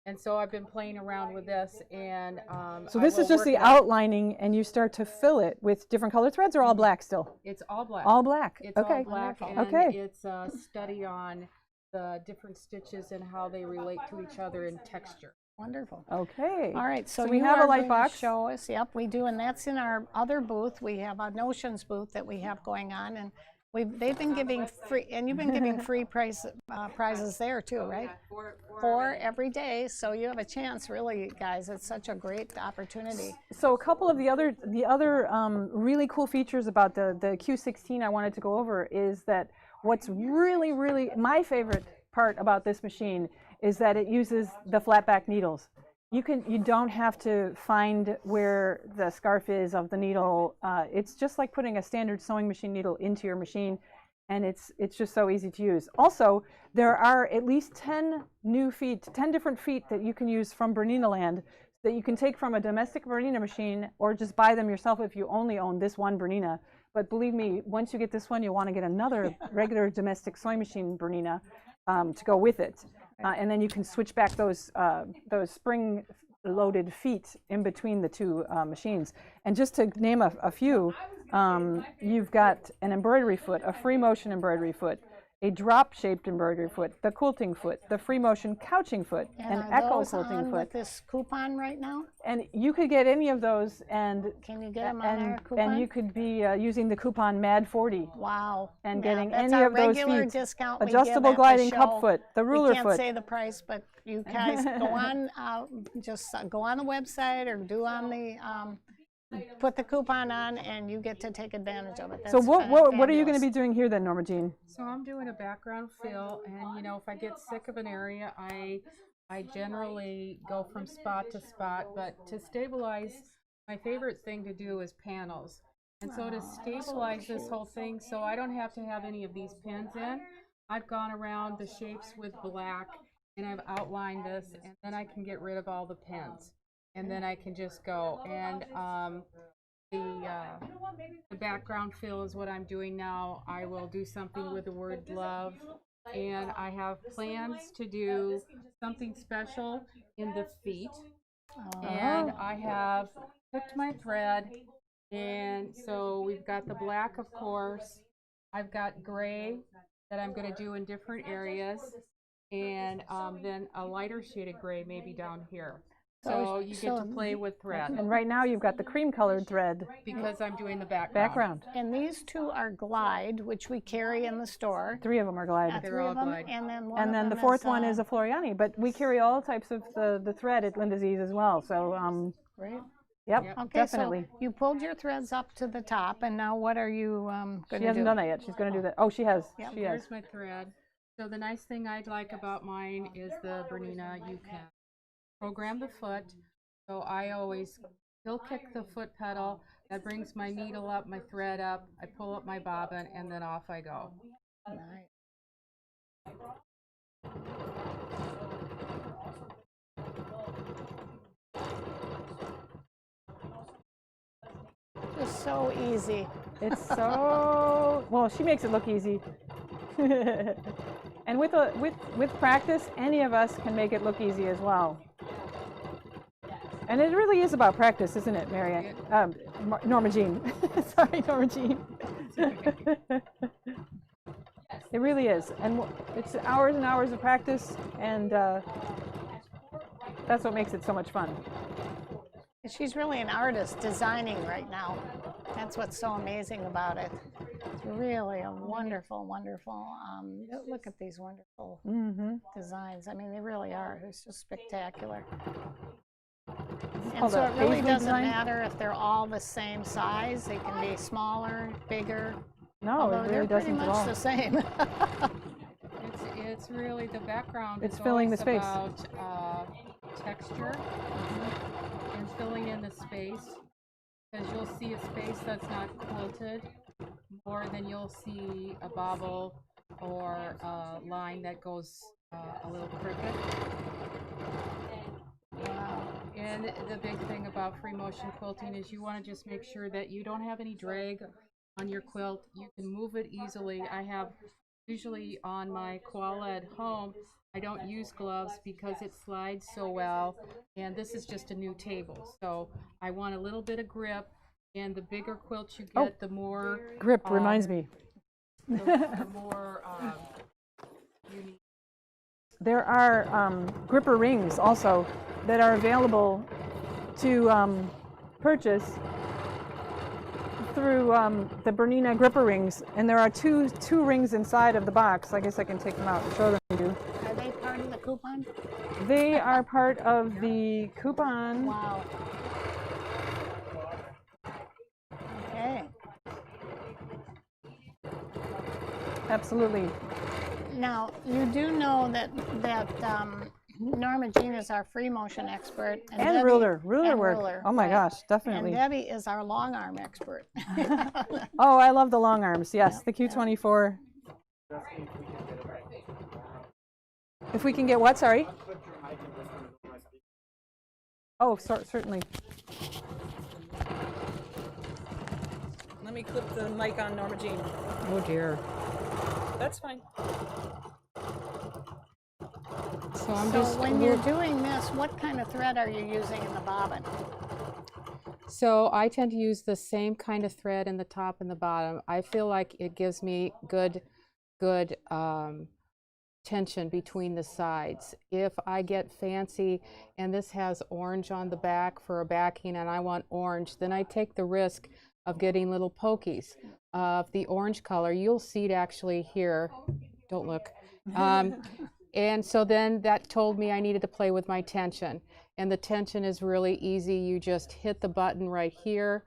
And so I've been playing around with this, and So I this will is just work the it out. outlining, and you start to fill it with different color threads, or all black still? It's all black. All black. It's Okay. all black, and Okay. it's a study on the different stitches and how they relate to each other in texture. Wonderful. Okay. All right, so we you have are a light going to box. show us. Yep, we do, and that's in our other booth. We have a notions booth that we have going on, and they've been giving free, and you've been giving free prizes there too, right? Four every day, so you have a chance, really, guys. It's such a great opportunity. So a couple of the other really cool features about the Q16 I wanted to go over is that what's really my favorite part about this machine is that it uses the flat back needles. You don't have to find where the scarf is of the needle. It's just like putting a standard sewing machine needle into your machine, and it's just so easy to use. Also, there are at least 10 different feet that you can use from Bernina Land that you can take from a domestic Bernina machine, or just buy them yourself if you only own this one Bernina. But believe me, once you get this one, you'll want to get another regular domestic sewing machine Bernina to go with it. And then you can switch back those spring-loaded feet in between the two machines. And just to name a few, you've got an embroidery foot, a free motion embroidery foot, a drop-shaped embroidery foot, the quilting foot, the free motion couching foot, an are echo those quilting on foot. with this coupon right now? And you could get any of those, and Can you get them on our coupon? and you could be using the coupon MAD40 Wow. and Yeah, getting that's any our of those regular feet. discount we give Adjustable at the gliding show. cup foot, the ruler We can't foot. say the price, but you guys go on, just go on the website or do on the, put the coupon on, and you get to take advantage of it. So That's what are you going to fabulous. be doing here then, Norma Jean? So I'm doing a background fill, and you know, if I get sick of an area, I generally go from spot to spot, but to stabilize, my favorite thing to do is panels. And so to stabilize this whole thing, so I don't have to have any of these pins in, I've gone around the shapes with black, and I've outlined this, and then I can get rid of all the pins. And then I can just go, and the background fill is what I'm doing now. I will do something with the word love, and I have plans to do something special in the feet. And I have picked my thread, and so we've got the black, of course. I've got gray that I'm going to do in different areas, and then a lighter shade of gray maybe down here. So you get to play with thread. And right now you've got the cream colored thread. Because I'm doing the background. Background. And these two are Glide, which we carry in the store. 3 of them are glide. They're Three all of them, Glide. and then one And of then the them fourth one is a Floriani, but we carry all types of the thread at Linda Z's as well. So Great. yep, Okay, definitely. so you pulled your threads up to the top, and now what are you going to do? She hasn't done that yet. She's going to do that. Oh, she has. Yep. She has. Here's my thread. So the nice thing I like about mine is the Bernina, you can program the foot. So I always heel kick the foot pedal. That brings my needle up, my thread up. I pull up my bobbin, and then off I go. Nice. Just so easy. It's so well. She makes it look easy. And with practice, any of us can make it look easy as well. And it really is about practice, isn't it, Marianne? Norma Jean. Sorry, Norma Jean. It really is. And it's hours and hours of practice, and that's what makes it so much fun. She's really an artist designing right now. That's what's so amazing about it. It's really a wonderful, wonderful, look at these wonderful designs. I mean, they really are. It's just spectacular. And called so a it really paisley doesn't design? matter if they're all the same size. They can be smaller, bigger. No, although it they're really pretty doesn't at much all. the same. It's really the background. It's is filling the always space. About texture and filling in the space, because you'll see a space that's not quilted more than you'll see a bobble or a line that goes a little crooked. And the big thing about free motion quilting is you want to just make sure that you don't have any drag on your quilt. You can move it easily. I have usually on my koala at home, I don't use gloves because it slides so well, and this is just a new table. So I want a little bit of grip, and the bigger quilt you get, the more Grip reminds me. the more you need. There are gripper rings also that are available to purchase through the Bernina gripper rings, and there are two rings inside of the box. I guess I can take them out and show them to you. Are they part of the coupon? They are part of the coupon. Wow. Okay. Absolutely. Now, you do know that Norma Jean is our free motion expert. And Debbie- ruler and work. ruler, Oh my right. gosh, definitely. And Debbie is our long arm expert. Oh, I love the long arms. Yes, the Q24. If we can get what? Sorry. Oh, certainly. Let me clip the mic on Norma Jean. Oh dear. That's fine. So I'm So just when you're doing this, what kind of thread are you using in the bobbin? So I tend to use the same kind of thread in the top and the bottom. I feel like it gives me good tension between the sides. If I get fancy and this has orange on the back for a backing and I want orange, then I take the risk of getting little pokies of the orange color. You'll see it actually here. Don't look. And so then that told me I needed to play with my tension. And the tension is really easy. You just hit the button right here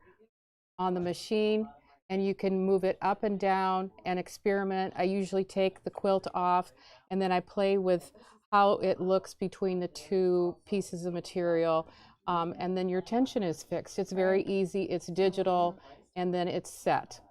on the machine and you can move it up and down and experiment. I usually take the quilt off and then I play with how it looks between the two pieces of material. And then your tension is fixed. It's very easy, it's digital, and then it's set.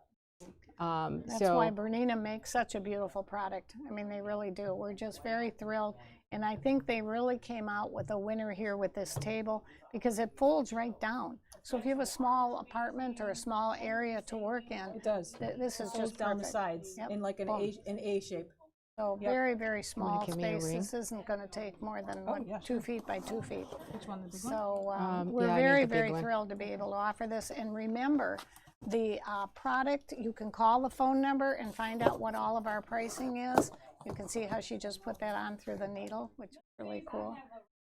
That's why Bernina makes such a beautiful product. I mean, they really do. We're just very thrilled. And I think they really came out with a winner here with this table because it folds right down. So if you have a small apartment or a small area to work in, It does. This is It goes just down the perfect. sides Yep. in like an Boom. A shape. So Yep. very, very small give me a space. ring? This isn't going to take more than yeah, 2 feet by 2 feet. Which one, the big one? So we're yeah, I need very, the big very one. thrilled to be able to offer this. And remember, the product, you can call the phone number and find out what all of our pricing is. You can see how she just put that on through the needle, which is really cool.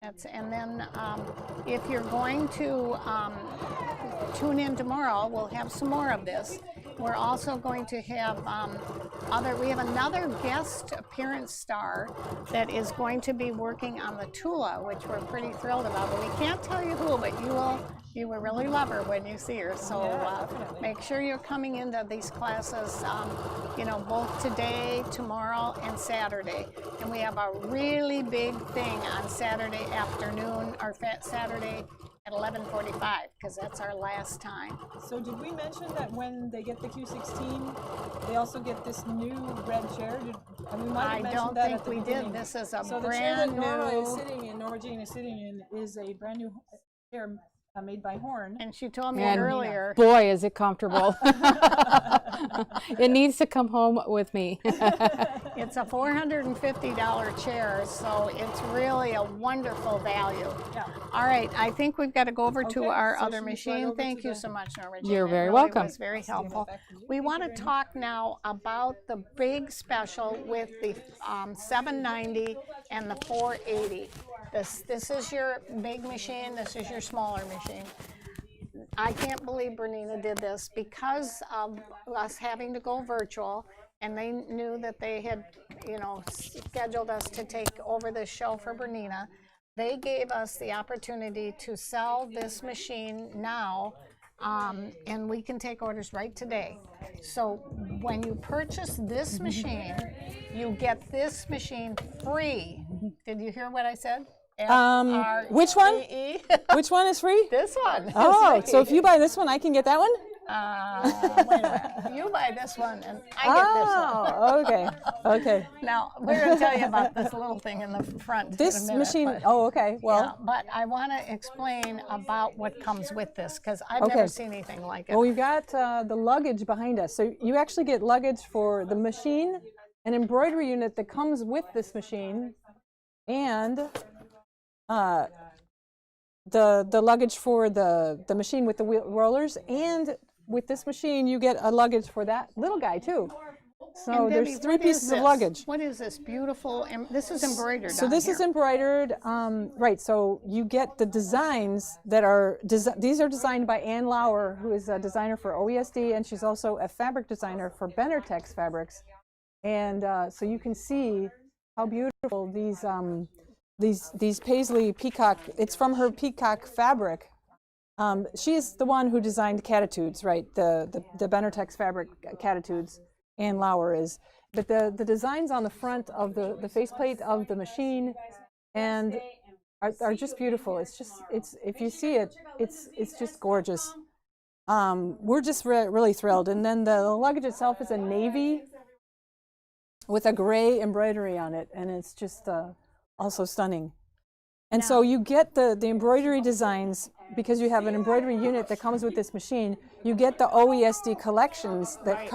And then if you're going to tune in tomorrow, we'll have some more of this. We're also going to have we have another guest appearance star that is going to be working on the Tula, which we're pretty thrilled about. But we can't tell you who, but you will really love her when you see her. So make sure you're coming into these classes, both today, tomorrow, and Saturday. And we have a really big thing on Saturday afternoon, or Saturday at 11:45, because that's our last time. So did we mention that when they get the Q16, they also get this new red chair? We might have I mentioned don't that think at the we beginning. did. This is a So the chair that brand Norma new. is sitting in, Norma Jean is sitting in, is a brand new chair made by Horn. And she told me And earlier. boy, is it comfortable. It needs to come home with me. It's a $450 chair, so it's really a wonderful value. Yeah. All right, I think we've got to go over to Okay, our so other should we slide machine. over Thank to you the- so much, Norma Jean. You're It very really welcome. was very Give that helpful. back to you. We want to talk now about the big special with the 790 and the 480. This is your big machine. This is your smaller machine. I can't believe Bernina did this because of us having to go virtual, and they knew that they had, scheduled us to take over this show for Bernina. They gave us the opportunity to sell this machine now, and we can take orders right today. So when you purchase this machine, you get this machine free. Did you hear what I said? Which one? FREE. Which one is free? This one. is Oh, free. so if you buy this one, I can get that one? Wait a minute. You buy this one and I get this one. Oh, okay. Okay. Now, we're going to tell you about this little thing in the front. in a This minute, machine, but- oh, okay. Well, yeah, but I want to explain about what comes with this because I've Okay. never seen anything like it. well, we've got the luggage behind us. So you actually get luggage for the machine an embroidery unit that comes with this machine, and the luggage for the machine with the rollers, and with this machine you get a luggage for that little guy too. So And there's Debbie, 3 what is pieces of this? luggage. What is this beautiful? This is embroidered. So on this here. is embroidered, right? So you get the designs that are these are designed by Ann Lauer, who is a designer for OESD, and she's also a fabric designer for Benertex Fabrics. And so you can see how beautiful these paisley peacock. It's from her peacock fabric. She's the one who designed Cattitudes, right? The Benertex fabric Cattitudes. Ann Lauer is. But the designs on the front of the faceplate of the machine and are just beautiful. It's if you see it, it's just gorgeous. We're just really thrilled. And then the luggage itself is a navy with a gray embroidery on it, and it's just also stunning. And so you get the embroidery designs because you have an embroidery unit that comes with this machine. You get the OESD collections that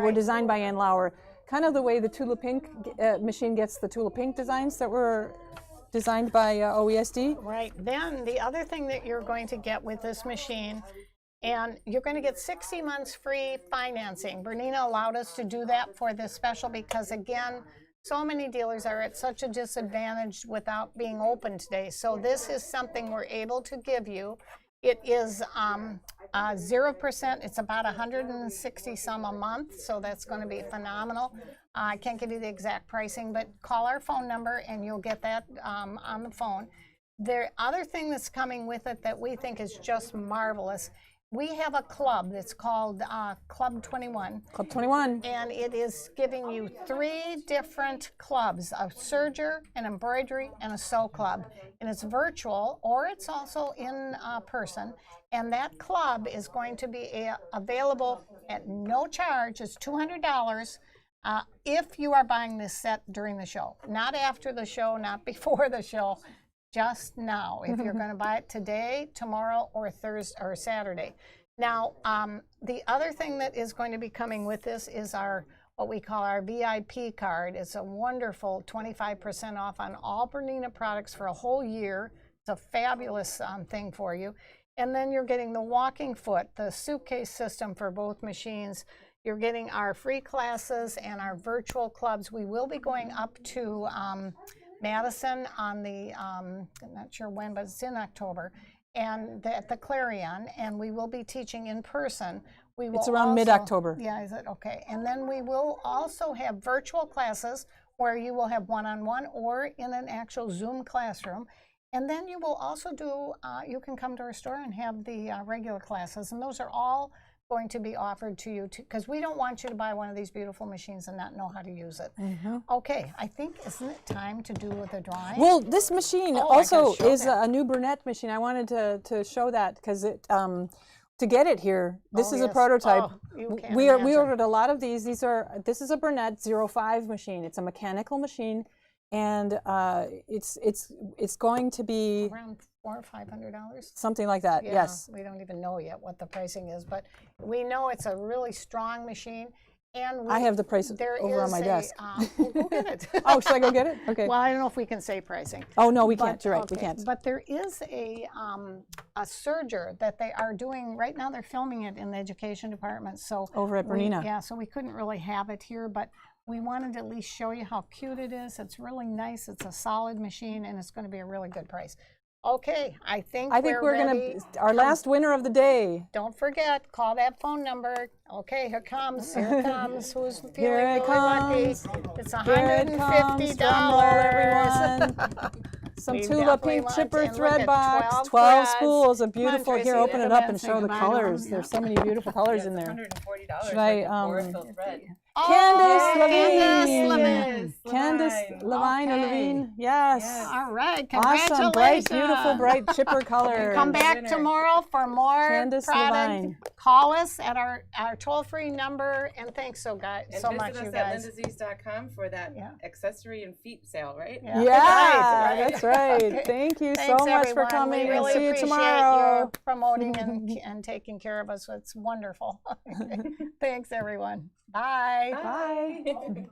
were designed by Ann Lauer, kind of the way the Tula Pink machine gets the Tula Pink designs that were designed by OESD. Right. Then the other thing that you're going to get with this machine, and you're going to get 60 months free financing. Bernina allowed us to do that for this special because, again, so many dealers are at such a disadvantage without being open today. So this is something we're able to give you. It is 0%. It's about 160 some a month, so that's going to be phenomenal. I can't give you the exact pricing, but call our phone number and you'll get that on the phone. The other thing that's coming with it that we think is just marvelous, we have a club that's called Club 21. Club 21. And it is giving you 3 different clubs, a serger, an embroidery, and a sew club. And it's virtual, or it's also in person. And that club is going to be available at no charge. It's $200 if you are buying this set during the show. Not after the show, not before the show. Just now, if you're going to buy it today, tomorrow, or Thursday or Saturday. Now, the other thing that is going to be coming with this is what we call our VIP card. It's a wonderful 25% off on all Bernina products for a whole year. It's a fabulous thing for you. And then you're getting the walking foot, the suitcase system for both machines. You're getting our free classes and our virtual clubs. We will be going up to Madison on the, I'm not sure when, but it's in October, and at the Clarion, and we will be teaching in person. It's around mid-October. Yeah, is it? Okay. And then we will also have virtual classes where you will have one-on-one or in an actual Zoom classroom. And then you will also do, you can come to our store and have the regular classes, and those are all going to be offered to you because we don't want you to buy one of these beautiful machines and not know how to use it. Okay, I think, isn't it time to do the drawing? Well, this machine also is a new Bernette machine. I wanted to show that because it to get it here, this is a prototype. We ordered a lot of these. This is a Bernette 05 machine. It's a mechanical machine, and it's going to be around $400 or $500, something like that. Yeah, yes, we don't even know yet what the pricing is, but we know it's a really strong machine. And I have the price over on my desk. Go get it. Oh, should I go get it? Okay. Well, I don't know if we can say pricing. Oh no, we can't. You're right, we can't. But there is a serger that they are doing right now. They're filming it in the education department. So over at Bernina. Yeah, so we couldn't really have it here, but we wanted to at least show you how cute it is. It's really nice. It's a solid machine, and it's going to be a really good price. Okay, I think we're going to, our last winner of the day. Don't forget, call that phone number. Okay, here it comes. Who's feeling Here it really comes. lucky? It's $150. $150. Some We Tula definitely Pink want chipper to look thread at box. 12 12 threads. spools. A Come on, beautiful. Tracy, Here, open it look up at and that. show Say the goodbye to 'em. colors. Yeah. There's so many beautiful colors in there. $140 Should I, Borsfeld thread. Candace Levine. Candace Levine or Okay. Levine. Yes. All right, Awesome, bright, beautiful, bright chipper colors. Come back tomorrow for more Candace product. Levine. Call us at our toll-free number, and thanks so And much, visit you us guys. at lindaz's.com for that accessory and feet sale, right? Yeah. Yeah, Right. that's right. Thank you Thanks, so much everyone. for coming. We We'll really see you appreciate tomorrow. your promoting and taking care of us. It's wonderful. Thanks, everyone. Bye. Bye.